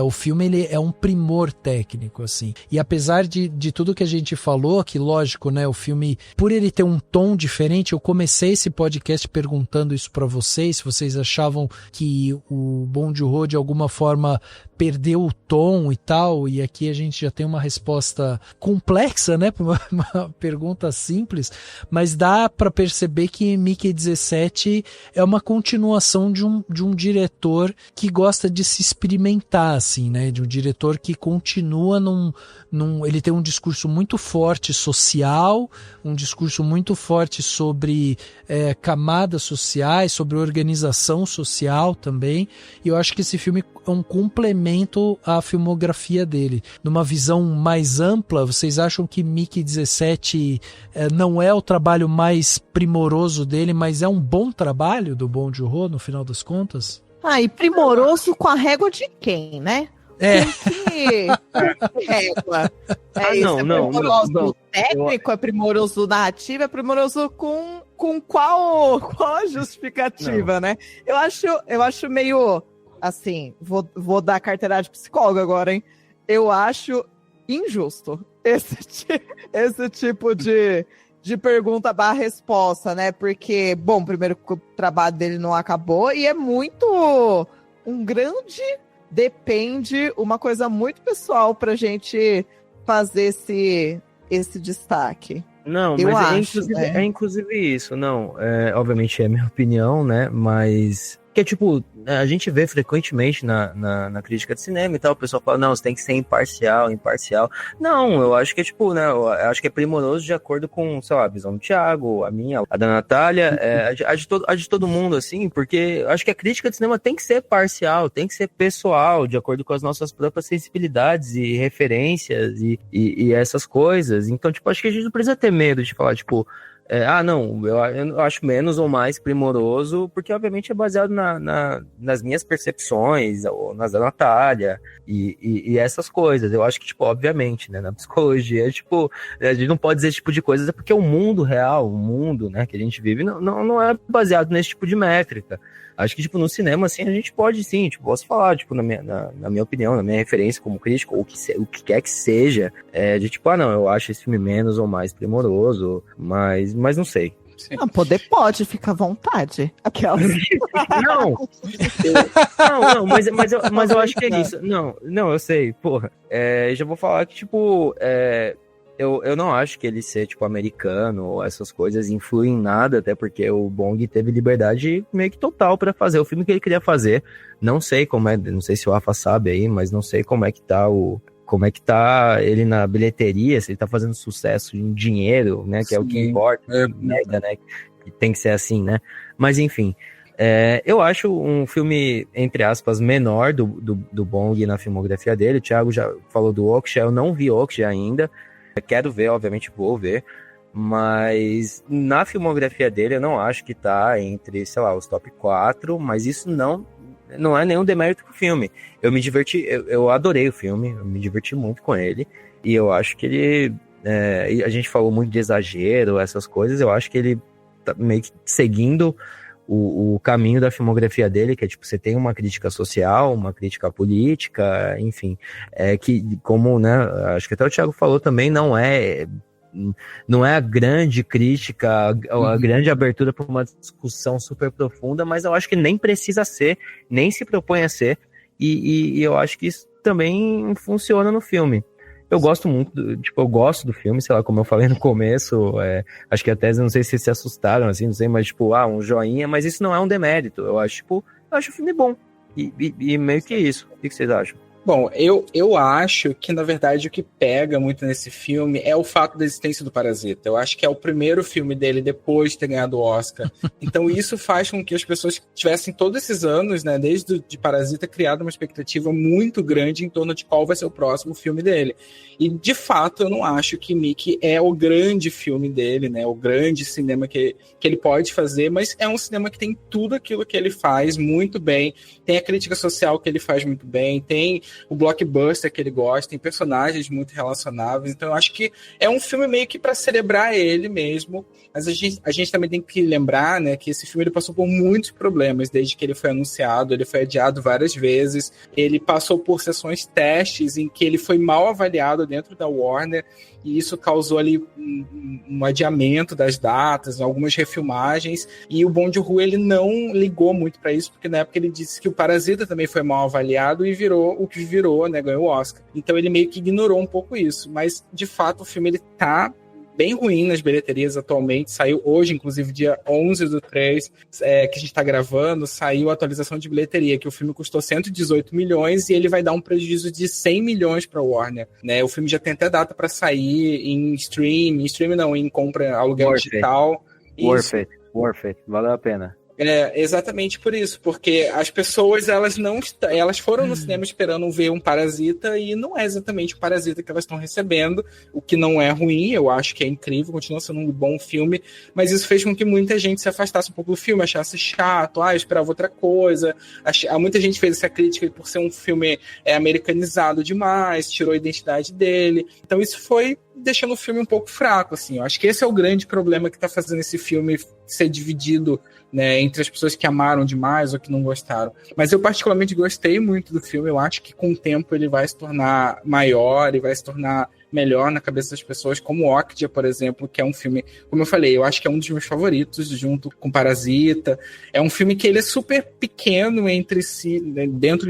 o filme ele é um primor técnico, assim. E apesar de tudo que a gente falou, que lógico, né, o filme, por ele ter um tom diferente, eu comecei esse podcast perguntando isso para vocês, se vocês achavam que o Bong Joon-ho de alguma forma perdeu o tom e tal, e aqui a gente já tem uma resposta complexa, né, para uma pergunta simples, mas dá para perceber que Mickey 17 é uma continuação de um diretor que gosta de se experimentar, assim, né, de um diretor que continua ele tem um discurso muito forte social, um discurso muito forte sobre camadas sociais, sobre organização social também, e eu acho que esse filme é um complemento à filmografia dele. Numa visão mais ampla, vocês acham que Mickey 17 não é o trabalho mais primoroso dele, mas é um bom trabalho do Bong Joon-ho, no final das contas? E primoroso com a régua de quem, né? Que régua? Primoroso técnico, é primoroso narrativo, é primoroso com qual a justificativa, né? Eu acho meio... Assim, vou dar carteirada de psicólogo agora, hein? Eu acho injusto esse tipo de pergunta / resposta, né? Porque, bom, primeiro que o trabalho dele não acabou, e é muito um grande depende, uma coisa muito pessoal pra gente fazer esse destaque. Não, mas é inclusive isso, não. Obviamente é minha opinião, né? Mas... que é tipo, a gente vê frequentemente na crítica de cinema e tal, o pessoal fala, não, você tem que ser imparcial. Não, eu acho que é tipo, né, eu acho que é primoroso de acordo com, sei lá, a visão do Thiago, a minha, a da Natália, a de todo mundo, assim, porque eu acho que a crítica de cinema tem que ser parcial, tem que ser pessoal, de acordo com as nossas próprias sensibilidades e referências e essas coisas. Então, tipo, acho que a gente não precisa ter medo de falar, tipo, Eu acho menos ou mais primoroso, porque obviamente é baseado nas minhas percepções, ou nas da Natália, e essas coisas. Eu acho que, tipo, obviamente, né, na psicologia, tipo, a gente não pode dizer esse tipo de coisa, porque o mundo real, o mundo, né, que a gente vive, não é baseado nesse tipo de métrica. Acho que, tipo, no cinema, assim, a gente pode, sim, tipo, posso falar, tipo, na minha opinião, na minha referência como crítico, ou o que quer que seja, de tipo, não, eu acho esse filme menos ou mais primoroso, mas não sei. Não, poder pode, fica à vontade. Aquelas. Mas eu acho que é isso. Não, eu sei, porra. Já vou falar que, tipo, eu não acho que ele ser, tipo, americano ou essas coisas influem em nada, até porque o Bong teve liberdade meio que total pra fazer o filme que ele queria fazer. Não sei não sei se o Rafa sabe aí, mas não sei como é que tá ele na bilheteria, se ele tá fazendo sucesso em dinheiro, né, que é o que importa, né, que tem que ser assim, né, mas enfim, eu acho um filme, entre aspas, menor do Bong na filmografia dele. O Thiago já falou do Okja, eu não vi Okja ainda, quero ver, obviamente vou ver, mas na filmografia dele eu não acho que tá entre, sei lá, os top 4, mas isso não é nenhum demérito pro filme. Eu me diverti, eu adorei o filme, eu me diverti muito com ele, e eu acho que ele, a gente falou muito de exagero, essas coisas, eu acho que ele tá meio que seguindo o caminho da filmografia dele, que é tipo, você tem uma crítica social, uma crítica política, enfim, que como, né, acho que até o Thiago falou também, não é a grande crítica, a grande abertura para uma discussão super profunda, mas eu acho que nem precisa ser, nem se propõe a ser, e eu acho que isso também funciona no filme. Eu gosto muito, eu gosto do filme, sei lá, como eu falei no começo, acho que até, não sei se se assustaram, assim, não sei, mas, um joinha, mas isso não é um demérito, eu acho o filme bom, e meio que isso. O que vocês acham? Bom, eu acho que, na verdade, o que pega muito nesse filme é o fato da existência do Parasita. Eu acho que é o primeiro filme dele depois de ter ganhado o Oscar. Então isso faz com que as pessoas tivessem todos esses anos, né, desde de Parasita, criado uma expectativa muito grande em torno de qual vai ser o próximo filme dele. E, de fato, eu não acho que Mickey é o grande filme dele, né, o grande cinema que ele pode fazer, mas é um cinema que tem tudo aquilo que ele faz muito bem, tem a crítica social que ele faz muito bem, tem o blockbuster que ele gosta, tem personagens muito relacionáveis, então eu acho que é um filme meio que para celebrar ele mesmo, mas a gente também tem que lembrar, né, que esse filme ele passou por muitos problemas desde que ele foi anunciado, ele foi adiado várias vezes, ele passou por sessões testes em que ele foi mal avaliado dentro da Warner, e isso causou ali um adiamento das datas, algumas refilmagens, e o Bong Joon-ho ele não ligou muito para isso, porque na época ele disse que o Parasita também foi mal avaliado e virou o que virou, né, ganhou o Oscar. Então ele meio que ignorou um pouco isso, mas de fato o filme ele tá bem ruim nas bilheterias atualmente, saiu hoje, inclusive dia 11/3, que a gente tá gravando, saiu a atualização de bilheteria, que o filme custou 118 milhões e ele vai dar um prejuízo de 100 milhões pra Warner, né, o filme já tem até data para sair em stream não, em compra, aluguel digital. Worth it, valeu a pena. Exatamente por isso, porque as pessoas elas foram no cinema esperando ver um Parasita e não é exatamente o Parasita que elas estão recebendo, o que não é ruim, eu acho que é incrível, continua sendo um bom filme, mas isso fez com que muita gente se afastasse um pouco do filme, achasse chato, eu esperava outra coisa, muita gente fez essa crítica por ser um filme americanizado demais, tirou a identidade dele, então isso foi deixando o filme um pouco fraco, assim. Eu acho que esse é o grande problema que tá fazendo esse filme ser dividido, né, entre as pessoas que amaram demais ou que não gostaram. Mas eu particularmente gostei muito do filme, eu acho que com o tempo ele vai se tornar maior e vai se tornar melhor na cabeça das pessoas, como Okja, por exemplo, que é um filme, como eu falei, eu acho que é um dos meus favoritos, junto com Parasita. É um filme que ele é super pequeno entre si, né, dentro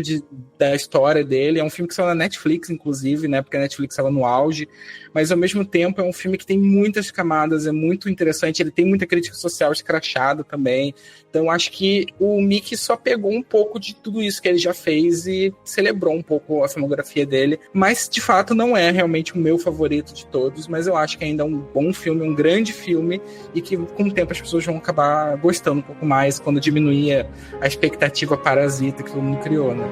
da história dele. É um filme que saiu na Netflix, inclusive, né, porque a Netflix estava no auge, mas ao mesmo tempo é um filme que tem muitas camadas, é muito interessante, ele tem muita crítica social escrachada também. Então acho que o Mickey só pegou um pouco de tudo isso que ele já fez e celebrou um pouco a filmografia dele, mas de fato não é realmente o meu favorito de todos, mas eu acho que ainda é um bom filme, um grande filme, e que com o tempo as pessoas vão acabar gostando um pouco mais quando diminuir a expectativa parasita que todo mundo criou, né?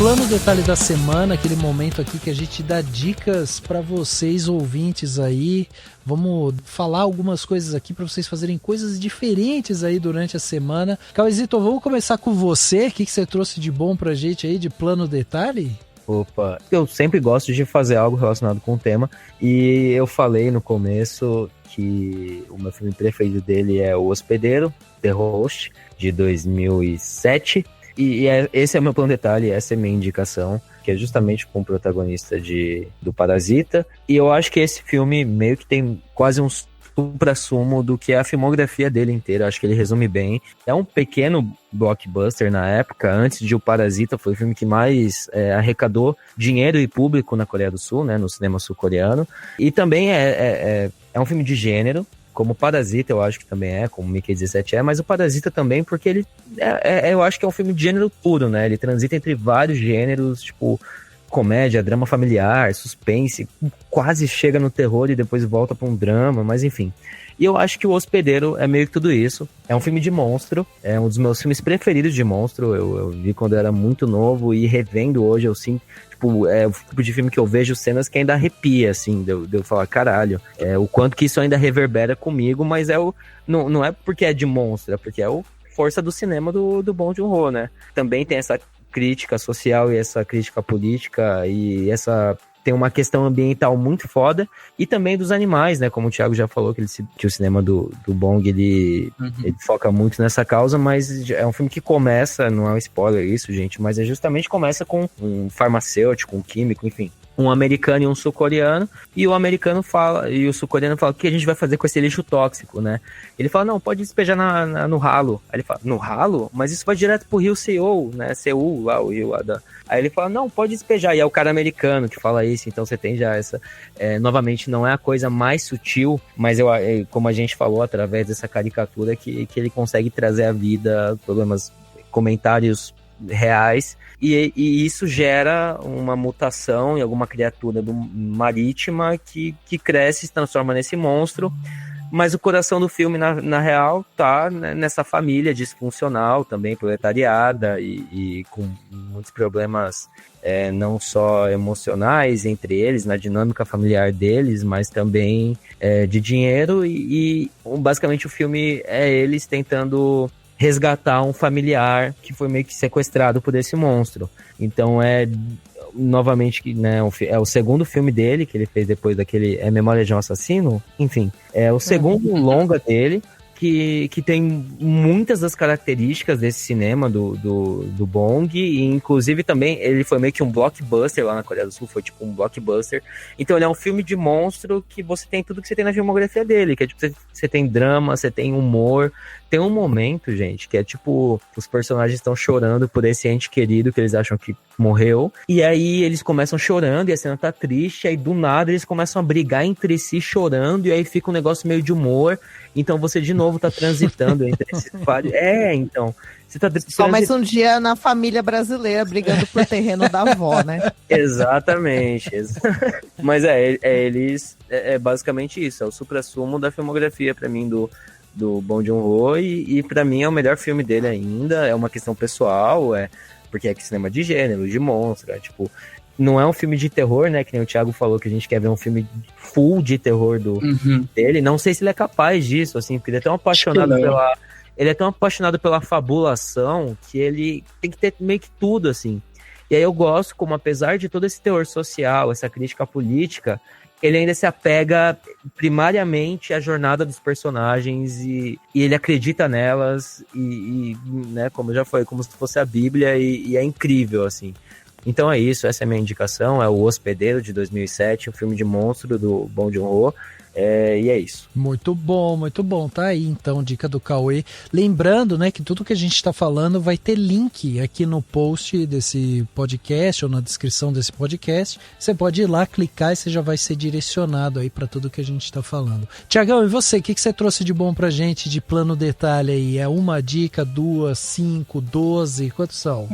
plano detalhe da semana, aquele momento aqui que a gente dá dicas para vocês ouvintes aí. Vamos falar algumas coisas aqui para vocês fazerem coisas diferentes aí durante a semana. Cauezito, vamos começar com você. O que você trouxe de bom pra gente aí de plano detalhe? Opa, eu sempre gosto de fazer algo relacionado com o tema, e eu falei no começo que o meu filme preferido dele é O Hospedeiro, The Host, de 2007, esse é o meu plano detalhe, essa é a minha indicação, que é justamente com o protagonista do Parasita, e eu acho que esse filme meio que tem quase um supra-sumo do que é a filmografia dele inteira. Acho que ele resume bem. É um pequeno blockbuster na época. Antes de O Parasita, foi o filme que mais arrecadou dinheiro e público na Coreia do Sul, né, no cinema sul-coreano. E também é um filme de gênero, como o Parasita eu acho que também como Mickey 17 mas o Parasita também porque ele eu acho que é um filme de gênero puro, né? Ele transita entre vários gêneros, tipo comédia, drama familiar, suspense, quase chega no terror e depois volta para um drama, mas enfim. E eu acho que O Hospedeiro é meio que tudo isso. É um filme de monstro, é um dos meus filmes preferidos de monstro. Eu vi quando eu era muito novo e revendo hoje, eu sinto, tipo, é o tipo de filme que eu vejo cenas que ainda arrepia, assim, de eu falar, caralho, o quanto que isso ainda reverbera comigo, mas não é porque é de monstro, é porque é o força do cinema do Bong Joon-ho, né? Também tem essa crítica social e essa crítica política e tem uma questão ambiental muito foda e também dos animais, né? Como o Thiago já falou, que o cinema do Bong, ele foca muito nessa causa, mas é um filme que começa, não é um spoiler isso, gente, mas justamente começa com um farmacêutico, um químico, enfim, um americano e um sul-coreano, e o americano fala, e o sul-coreano fala, o que a gente vai fazer com esse lixo tóxico, né? Ele fala, não, pode despejar no ralo. Aí ele fala, no ralo? Mas isso vai direto pro rio Seul, né? Seul, lá, o rio lá da... Aí ele fala, não, pode despejar. E é o cara americano que fala isso, então você tem já essa... novamente, não é a coisa mais sutil, mas como a gente falou, através dessa caricatura, que ele consegue trazer à vida problemas, comentários reais, e isso gera uma mutação em alguma criatura marítima que cresce e se transforma nesse monstro, mas o coração do filme, na real, tá nessa família disfuncional também, proletariada, e com muitos problemas não só emocionais entre eles, na dinâmica familiar deles, mas também de dinheiro, e basicamente o filme é eles tentando resgatar um familiar que foi meio que sequestrado por esse monstro. Então novamente, né, é o segundo filme dele, que ele fez depois daquele Memória de um Assassino, enfim, é o segundo longa dele, que tem muitas das características desse cinema do Bong, e inclusive também ele foi meio que um blockbuster lá na Coreia do Sul, foi tipo um blockbuster. Então ele é um filme de monstro que você tem tudo que você tem na filmografia dele, que é tipo, você tem drama, você tem humor. Tem um momento, gente, que é tipo, os personagens estão chorando por esse ente querido que eles acham que morreu, e aí eles começam chorando e a cena tá triste, aí do nada eles começam a brigar entre si chorando, e aí fica um negócio meio de humor. Então você de novo tá transitando entre esses vários... então... Você tá só mais um dia na família brasileira brigando por terreno da avó, né? Exatamente. Mas eles... É basicamente isso, é o supra-sumo da filmografia pra mim do Bong Joon-ho, e pra mim é o melhor filme dele ainda. É uma questão pessoal, porque é cinema de gênero, de monstro, tipo... Não é um filme de terror, né? Que nem o Thiago falou, que a gente quer ver um filme full de terror dele. Não sei se ele é capaz disso, assim, porque ele é tão apaixonado pela fabulação que ele tem que ter meio que tudo, assim. E aí eu gosto como, apesar de todo esse terror social, essa crítica política, ele ainda se apega primariamente à jornada dos personagens e ele acredita nelas né, como já foi, como se fosse a Bíblia, e é incrível, assim. Então é isso, essa é a minha indicação, é O Hospedeiro, de 2007, um filme de monstro do Bong Joon-ho. E é isso. Muito bom, tá aí então, dica do Cauê. Lembrando, né, que tudo que a gente está falando vai ter link aqui no post desse podcast ou na descrição desse podcast. Você pode ir lá, clicar e você já vai ser direcionado aí para tudo que a gente está falando. Tiagão, e você, o que você trouxe de bom pra gente de plano detalhe aí? É uma dica, 2, 5, 12, quantos são?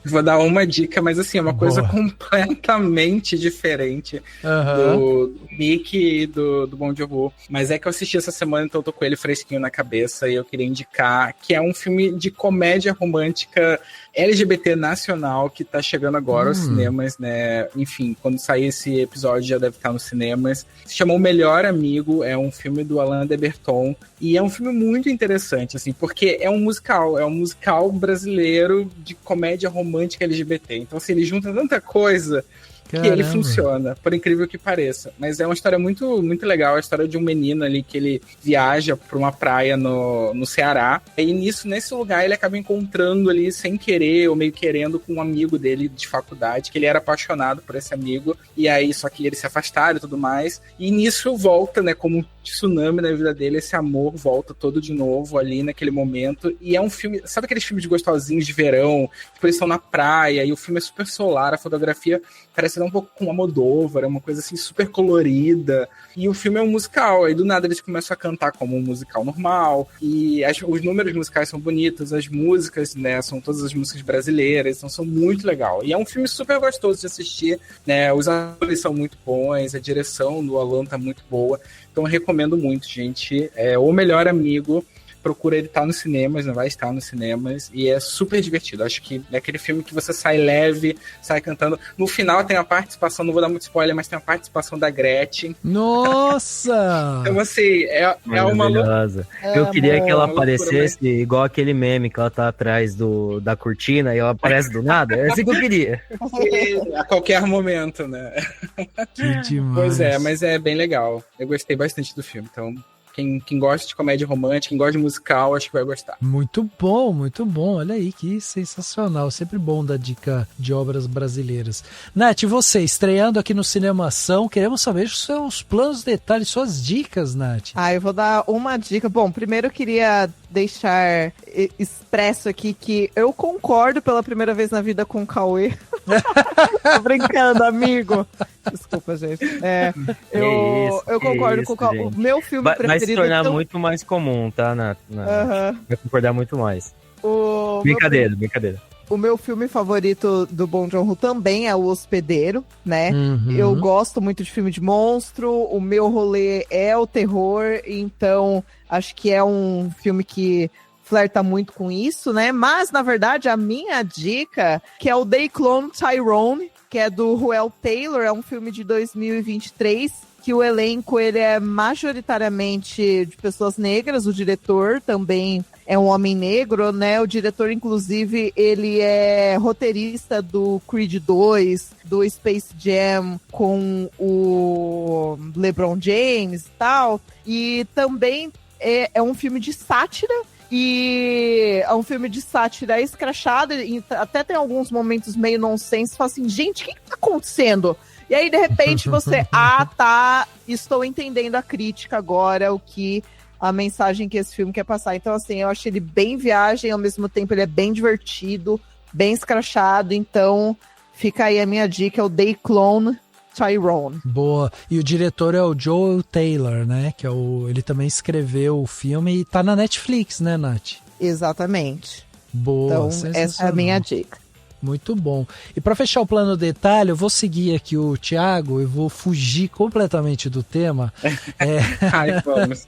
Vou dar uma dica, mas assim, é uma coisa completamente diferente do Mickey e do do Bom Joon-ho, mas é que eu assisti essa semana, então eu tô com ele fresquinho na cabeça e eu queria indicar que é um filme de comédia romântica LGBT nacional que tá chegando agora aos cinemas, né? Enfim, quando sair esse episódio já deve estar nos cinemas. Se chama O Melhor Amigo, é um filme do Alain de Botton e é um filme muito interessante, assim, porque é um musical brasileiro de comédia romântica LGBT. Então, assim, ele junta tanta coisa que ele funciona, por incrível que pareça. Mas é uma história muito, muito legal, a história de um menino ali que ele viaja para uma praia no Ceará, e nesse lugar ele acaba encontrando ali, sem querer, ou meio querendo, com um amigo dele de faculdade, que ele era apaixonado por esse amigo, e aí só que eles se afastaram e tudo mais, e nisso volta, né, como um tsunami na vida dele, esse amor volta todo de novo ali naquele momento, e é um filme, sabe aqueles filmes de gostosinhos de verão, tipo, eles estão na praia, e o filme é super solar, a fotografia parece um pouco com uma Almodóvar, é uma coisa assim super colorida, e o filme é um musical, aí do nada eles começam a cantar como um musical normal, e os números musicais são bonitos, as músicas, né, são todas as músicas brasileiras, então são muito legal, e é um filme super gostoso de assistir, né, os atores são muito bons, a direção do Alan tá muito boa, então eu recomendo muito, gente, é O Melhor Amigo, procura ele estar nos cinemas, não vai estar nos cinemas, e é super divertido. Acho que é aquele filme que você sai leve, sai cantando. No final tem a participação, não vou dar muito spoiler, mas tem a participação da Gretchen. Nossa! Então, assim, é uma loucura. Eu queria que ela aparecesse igual aquele meme que ela tá atrás da cortina e ela aparece do nada. É assim que eu queria. A qualquer momento, né? Que demais. Pois é, mas é bem legal. Eu gostei bastante do filme, então... Quem gosta de comédia romântica, quem gosta de musical, acho que vai gostar. Muito bom, muito bom. Olha aí, que sensacional. Sempre bom dar dica de obras brasileiras. Nath, você, estreando aqui no Cinemação, queremos saber os seus planos, detalhes, suas dicas, Nath. Eu vou dar uma dica. Bom, primeiro eu queria deixar expresso aqui que eu concordo pela primeira vez na vida com o Cauê. Tô brincando, amigo. Desculpa, gente. Eu concordo com o Cauê. O meu filme preferido... Vai se tornar muito mais comum, tá, Nath? Vai concordar muito mais. Brincadeira. O meu filme favorito do Bong Joon-ho também é O Hospedeiro, né? Eu gosto muito de filme de monstro, o meu rolê é o terror, então acho que é um filme que flerta muito com isso, né? Mas, na verdade, a minha dica, que é o They Clone Tyrone, que é do Ruel Taylor, é um filme de 2023, que o elenco ele é majoritariamente de pessoas negras, o diretor também é um homem negro, né? O diretor, inclusive, ele é roteirista do Creed 2, do Space Jam com o LeBron James e tal, e também é um filme de sátira, e é um filme de sátira escrachado, e até tem alguns momentos meio nonsense, fala assim, gente, o que tá acontecendo? E aí, de repente, você, estou entendendo a crítica agora, a mensagem que esse filme quer passar. Então, assim, eu achei ele bem viagem, ao mesmo tempo ele é bem divertido, bem escrachado, então fica aí a minha dica, é o They Clone Tyrone. Boa. E o diretor é o Joel Taylor, né? Que ele também escreveu o filme e tá na Netflix, né, Nath? Exatamente. Boa. Então, essa é a minha dica. Muito bom. E para fechar o plano detalhe, eu vou seguir aqui o Thiago, eu vou fugir completamente do tema. Vamos.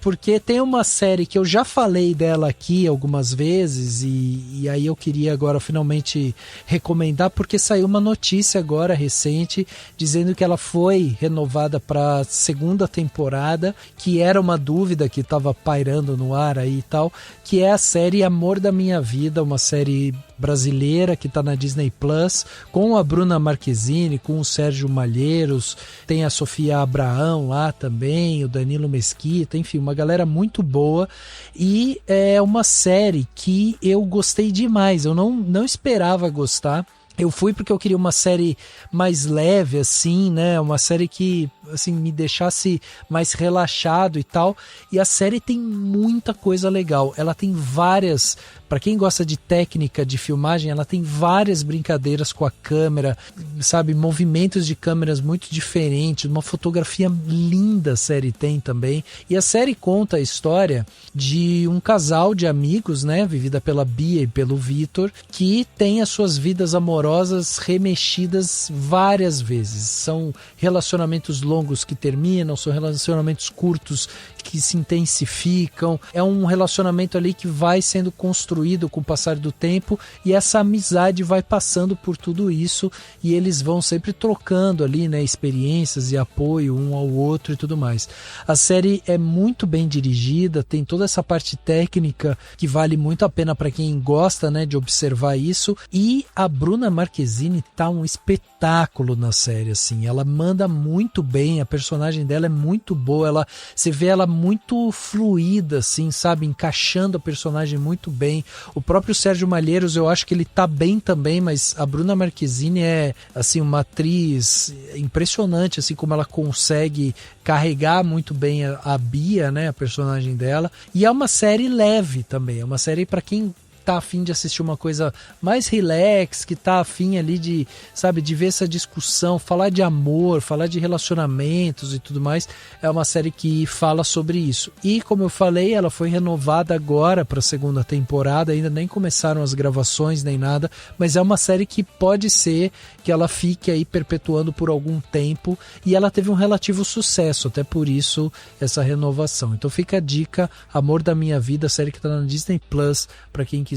Porque tem uma série que eu já falei dela aqui algumas vezes e aí eu queria agora finalmente recomendar, porque saiu uma notícia agora recente dizendo que ela foi renovada para segunda temporada, que era uma dúvida que estava pairando no ar aí e tal, que é a série Amor da Minha Vida, uma série brasileira que está na Disney Plus, com a Bruna Marquezine, com o Sérgio Malheiros, tem a Sofia Abraão lá também, o Danilo Mesquita, enfim, uma galera muito boa, e é uma série que eu gostei demais, eu não esperava gostar. Eu fui porque eu queria uma série mais leve, assim, né? Uma série que, assim, me deixasse mais relaxado e tal. E a série tem muita coisa legal. Ela tem várias... Para quem gosta de técnica de filmagem, ela tem várias brincadeiras com a câmera, sabe? Movimentos de câmeras muito diferentes. Uma fotografia linda a série tem também. E a série conta a história de um casal de amigos, né? Vivida pela Bia e pelo Vitor, que tem as suas vidas amorosas amorosas remexidas várias vezes. São relacionamentos longos que terminam, são relacionamentos curtos que se intensificam. É um relacionamento ali que vai sendo construído com o passar do tempo, e essa amizade vai passando por tudo isso, e eles vão sempre trocando ali, né, experiências e apoio um ao outro e tudo mais. A série é muito bem dirigida, tem toda essa parte técnica que vale muito a pena para quem gosta, né, de observar isso, e a Bruna Marquezine tá um espetáculo na série, assim. Ela manda muito bem, a personagem dela é muito boa, você vê ela muito fluida, assim, sabe, encaixando a personagem muito bem. O próprio Sérgio Malheiros, eu acho que ele tá bem também, mas a Bruna Marquezine é, assim, uma atriz impressionante, assim, como ela consegue carregar muito bem a Bia, né, a personagem dela. E é uma série leve também, é uma série para quem tá afim de assistir uma coisa mais relax, que tá afim ali de, sabe, de ver essa discussão, falar de amor, falar de relacionamentos e tudo mais. É uma série que fala sobre isso. E, como eu falei, ela foi renovada agora para a segunda temporada, ainda nem começaram as gravações nem nada, mas é uma série que pode ser que ela fique aí perpetuando por algum tempo, e ela teve um relativo sucesso, até por isso essa renovação. Então fica a dica, Amor da Minha Vida, série que tá na Disney Plus, para quem quiser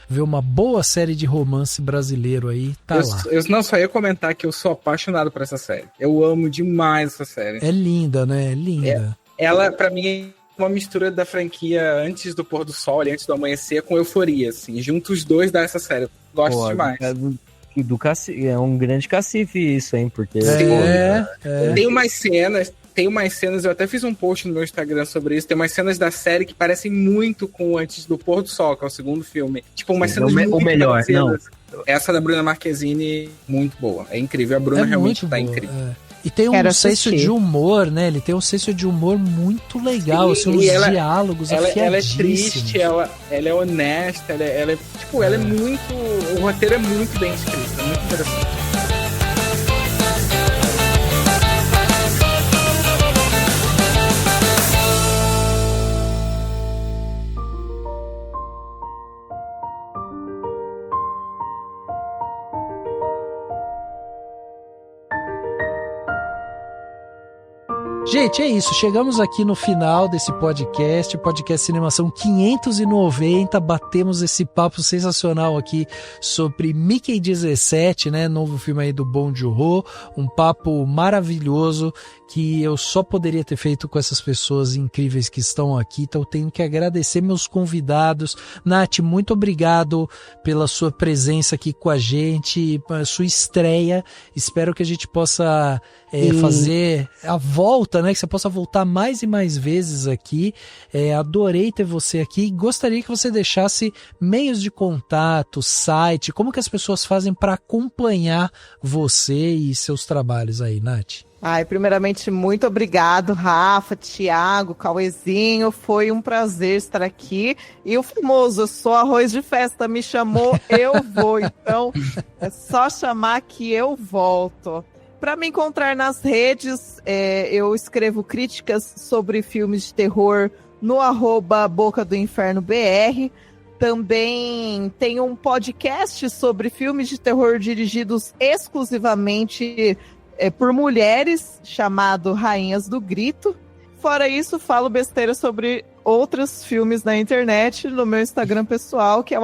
ver uma boa série de romance brasileiro aí, tá lá. Eu não só ia comentar que eu sou apaixonado por essa série. Eu amo demais essa série. É linda, né? É linda. Ela, pra mim, é uma mistura da franquia Antes do Pôr do Sol e Antes do Amanhecer com Euforia, assim. Juntos os dois dá essa série. Eu gosto demais. É um grande cacife isso, hein? Porque tem umas cenas, eu até fiz um post no meu Instagram sobre isso, tem umas cenas da série que parecem muito com Antes do Pôr do Sol, que é o segundo filme. Tipo, umas cenas muito melhor, não. Essa da Bruna Marquezine, muito boa. É incrível, a Bruna realmente tá incrível. E tem um senso de humor, né? Ele tem um senso de humor muito legal, assim, os diálogos afiadíssimos. Ela é triste, ela é honesta, ela é muito... O roteiro é muito bem escrito, é muito interessante. Gente, é isso. Chegamos aqui no final desse podcast Cinemação 590. Batemos esse papo sensacional aqui sobre Mickey 17, né? Novo filme aí do Bong Joon-ho. Um papo maravilhoso que eu só poderia ter feito com essas pessoas incríveis que estão aqui. Então eu tenho que agradecer meus convidados. Nath, muito obrigado pela sua presença aqui com a gente, pela sua estreia. Espero que a gente possa fazer a volta, né? Que você possa voltar mais e mais vezes aqui. Adorei ter você aqui. Gostaria que você deixasse meios de contato, site, como que as pessoas fazem para acompanhar você e seus trabalhos aí, Nath? Primeiramente, muito obrigado, Rafa, Thiago, Cauezinho. Foi um prazer estar aqui. E o famoso, eu sou arroz de festa, me chamou, eu vou. Então, é só chamar que eu volto. Para me encontrar nas redes, eu escrevo críticas sobre filmes de terror no @bocadoinfernobr. Também tenho um podcast sobre filmes de terror dirigidos exclusivamente por mulheres, chamado Rainhas do Grito. Fora isso, falo besteira sobre outros filmes na internet no meu Instagram pessoal, que é o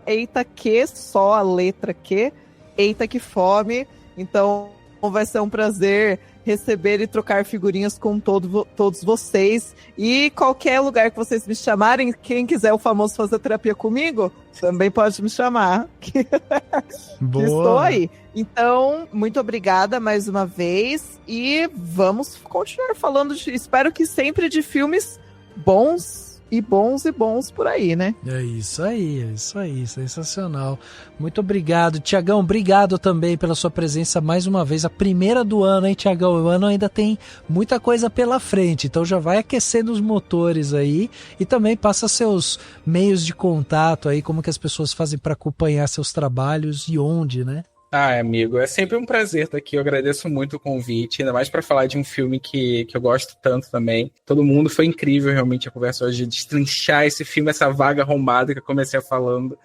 @eitaque, só a letra Q, Eita que Fome. Então vai ser um prazer receber e trocar figurinhas com todos vocês. E qualquer lugar que vocês me chamarem, quem quiser o famoso fazer terapia comigo, também pode me chamar. Boa. Estou aí. Então, muito obrigada mais uma vez. E vamos continuar falando, espero que sempre de filmes bons e bons por aí, né? É isso aí, sensacional. Muito obrigado, Tiagão, obrigado também pela sua presença mais uma vez, a primeira do ano, hein, Tiagão? O ano ainda tem muita coisa pela frente, então já vai aquecendo os motores aí e também passa seus meios de contato aí, como que as pessoas fazem para acompanhar seus trabalhos e onde, né? Amigo, é sempre um prazer estar aqui. Eu agradeço muito o convite, ainda mais para falar de um filme que eu gosto tanto também. Todo mundo, foi incrível realmente a conversa hoje, destrinchar esse filme, essa vaga arrombada que eu comecei falando.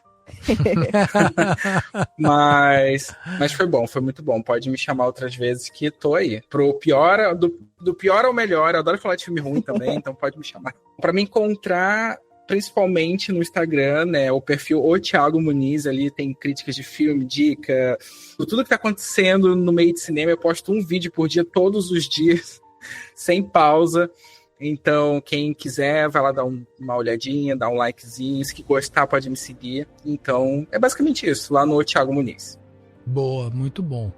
mas foi bom, foi muito bom. Pode me chamar outras vezes que tô aí. Pro pior, do pior ao melhor. Eu adoro falar de filme ruim também, então pode me chamar. Pra me encontrar, principalmente no Instagram, né? O perfil O Thiago Muniz, ali tem críticas de filme, dica, tudo que tá acontecendo no meio de cinema. Eu posto um vídeo por dia, todos os dias, sem pausa. Então, quem quiser, vai lá dar uma olhadinha, dar um likezinho. Se gostar, pode me seguir. Então, é basicamente isso, lá no Thiago Muniz. Boa, muito bom.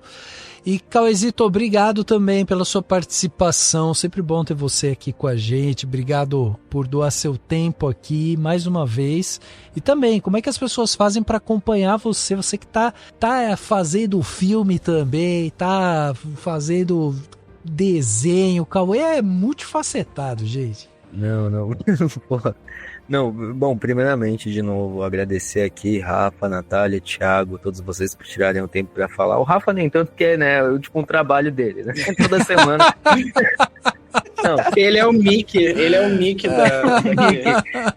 E, Cauêzito, obrigado também pela sua participação. Sempre bom ter você aqui com a gente. Obrigado por doar seu tempo aqui mais uma vez. E também, como é que as pessoas fazem para acompanhar você? Você que tá fazendo filme também, tá fazendo desenho. O Cauê é multifacetado, gente. Não. Porra. Não, bom, primeiramente, de novo, agradecer aqui, Rafa, Natália, Thiago, todos vocês por tirarem o tempo para falar. O Rafa nem tanto, porque, né, tipo um trabalho dele, né? Toda semana. Não. Ele é o Mickey da...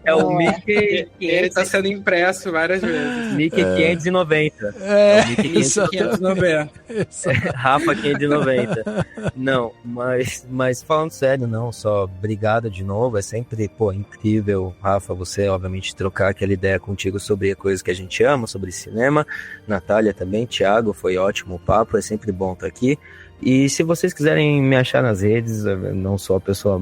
É o Mickey... Ele tá sendo impresso várias vezes. Mickey 590. É, o Mickey 590. Rafa 590. Não, mas falando sério, não, só obrigado de novo, é sempre, incrível, Rafa, você, obviamente, trocar aquela ideia contigo sobre coisas que a gente ama, sobre cinema, Natália também, Thiago, foi ótimo o papo, é sempre bom estar aqui. E se vocês quiserem me achar nas redes, não sou a pessoa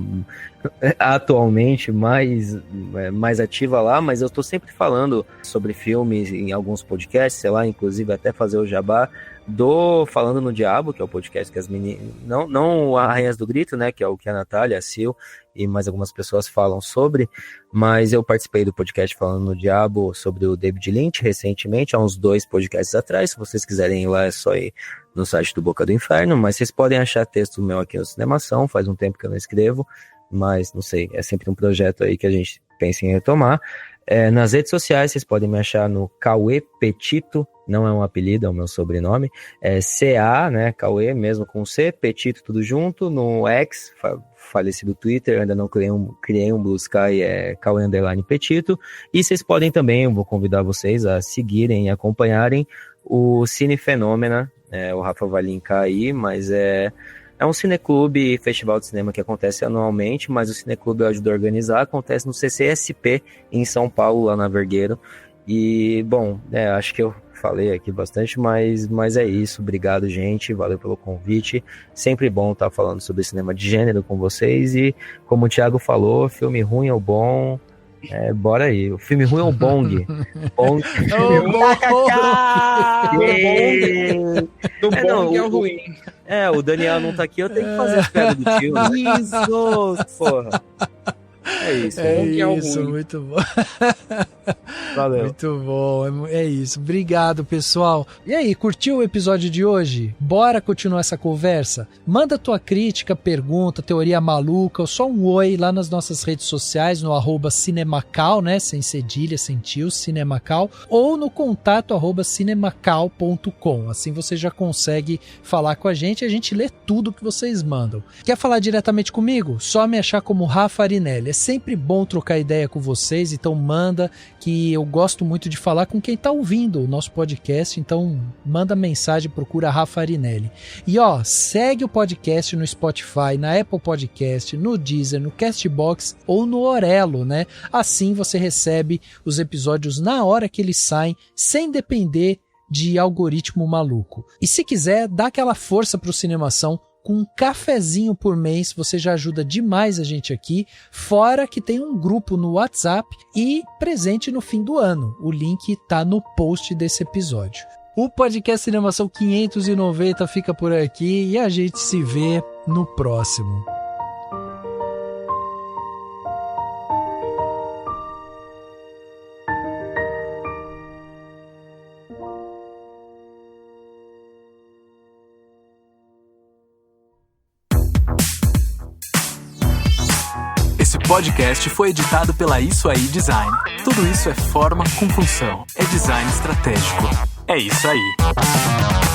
atualmente mais ativa lá, mas eu estou sempre falando sobre filmes em alguns podcasts, sei lá, inclusive até fazer o jabá do Falando no Diabo, que é o podcast que as meninas... Não Arranhas do Grito, né, que é o que a Natália, a Sil e mais algumas pessoas falam sobre, mas eu participei do podcast Falando no Diabo sobre o David Lynch recentemente, há uns 2 podcasts atrás. Se vocês quiserem ir lá, é só ir no site do Boca do Inferno, mas vocês podem achar texto meu aqui no Cinemação, faz um tempo que eu não escrevo, mas não sei, é sempre um projeto aí que a gente pensa em retomar. Nas redes sociais, vocês podem me achar no Cauê Petito, não é um apelido, é o meu sobrenome, é CA, né, Cauê, mesmo com C, Petito tudo junto, no X, falecido Twitter, ainda não criei um Blue Sky, Cauê _ Petito, e vocês podem também, eu vou convidar vocês a seguirem e acompanharem o Cine Fenômena, o Rafa vai linkar aí, mas é um cineclube e festival de cinema que acontece anualmente, mas o cineclube eu ajudo a organizar, acontece no CCSP em São Paulo, lá na Vergueiro. E, bom, acho que eu falei aqui bastante, mas é isso. Obrigado, gente. Valeu pelo convite. Sempre bom estar falando sobre cinema de gênero com vocês. E, como o Thiago falou, filme ruim ou bom... bora aí. O filme ruim é o Bong. Bong. Do Bong é o ruim. O Daniel não tá aqui, eu tenho que fazer as piadas do tio. Né? Isso, porra. É isso. Isso, muito bom. Valeu. Muito bom, é isso. Obrigado, pessoal. E aí, curtiu o episódio de hoje? Bora continuar essa conversa? Manda tua crítica, pergunta, teoria maluca, ou só um oi lá nas nossas redes sociais, no @Cinemacal, né? Sem cedilha, sem tio, Cinemacal, ou no contato @cinemacal.com. Assim você já consegue falar com a gente lê tudo que vocês mandam. Quer falar diretamente comigo? Só me achar como Rafa Arinelli. É sempre bom trocar ideia com vocês, então manda, que eu gosto muito de falar com quem tá ouvindo o nosso podcast, então manda mensagem, procura Rafa Arinelli. E segue o podcast no Spotify, na Apple Podcast, no Deezer, no Castbox ou no Orelo, né? Assim você recebe os episódios na hora que eles saem, sem depender de algoritmo maluco. E se quiser, dá aquela força pro Cinemação. Com um cafezinho por mês, você já ajuda demais a gente aqui, fora que tem um grupo no WhatsApp e presente no fim do ano. O link tá no post desse episódio. O podcast Cinemação 590 fica por aqui e a gente se vê no próximo. Esse podcast foi editado pela Isso Aí Design. Tudo isso é forma com função. É design estratégico. É isso aí.